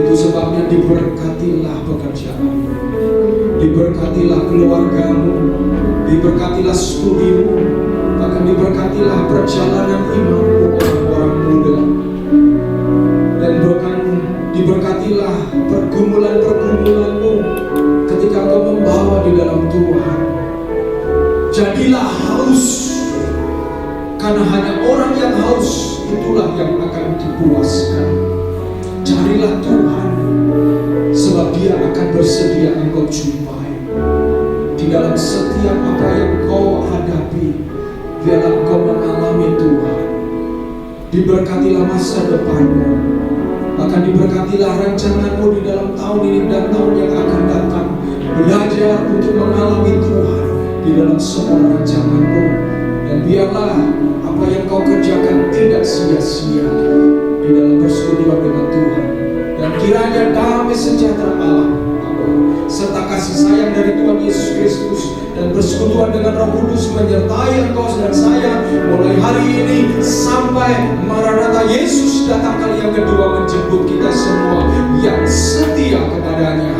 Itu sebabnya diberkatilah pekerjaanmu, diberkatilah keluargamu, diberkatilah studimu, bahkan diberkatilah perjalanan imanmu orang-orang muda, dan bahkan diberkatilah pergumulan-pergumulanmu ketika kau membawa di dalam Tuhan. Jadilah haus, karena hanya orang yang haus itulah yang akan dipuaskan. Carilah Tuhan, sebab Dia akan bersedia engkau jumpai. Di dalam setiap apa yang kau hadapi, biarlah engkau mengalami Tuhan. Diberkatilah masa depanmu, bahkan diberkatilah rencanamu di dalam tahun ini dan tahun yang akan datang. Belajar untuk mengalami Tuhan di dalam semua rencanamu, dan biarlah apa yang kau kerjakan tidak sia-sia di dalam persekutuan dengan Tuhan. Dan kiranya damai sejahtera Allah serta kasih sayang dari Tuhan Yesus Kristus dan persekutuan dengan Roh Kudus menyertai engkau dan saya mulai hari ini sampai Maranatha Yesus datang kali yang kedua menjemput kita semua yang setia kepadanya.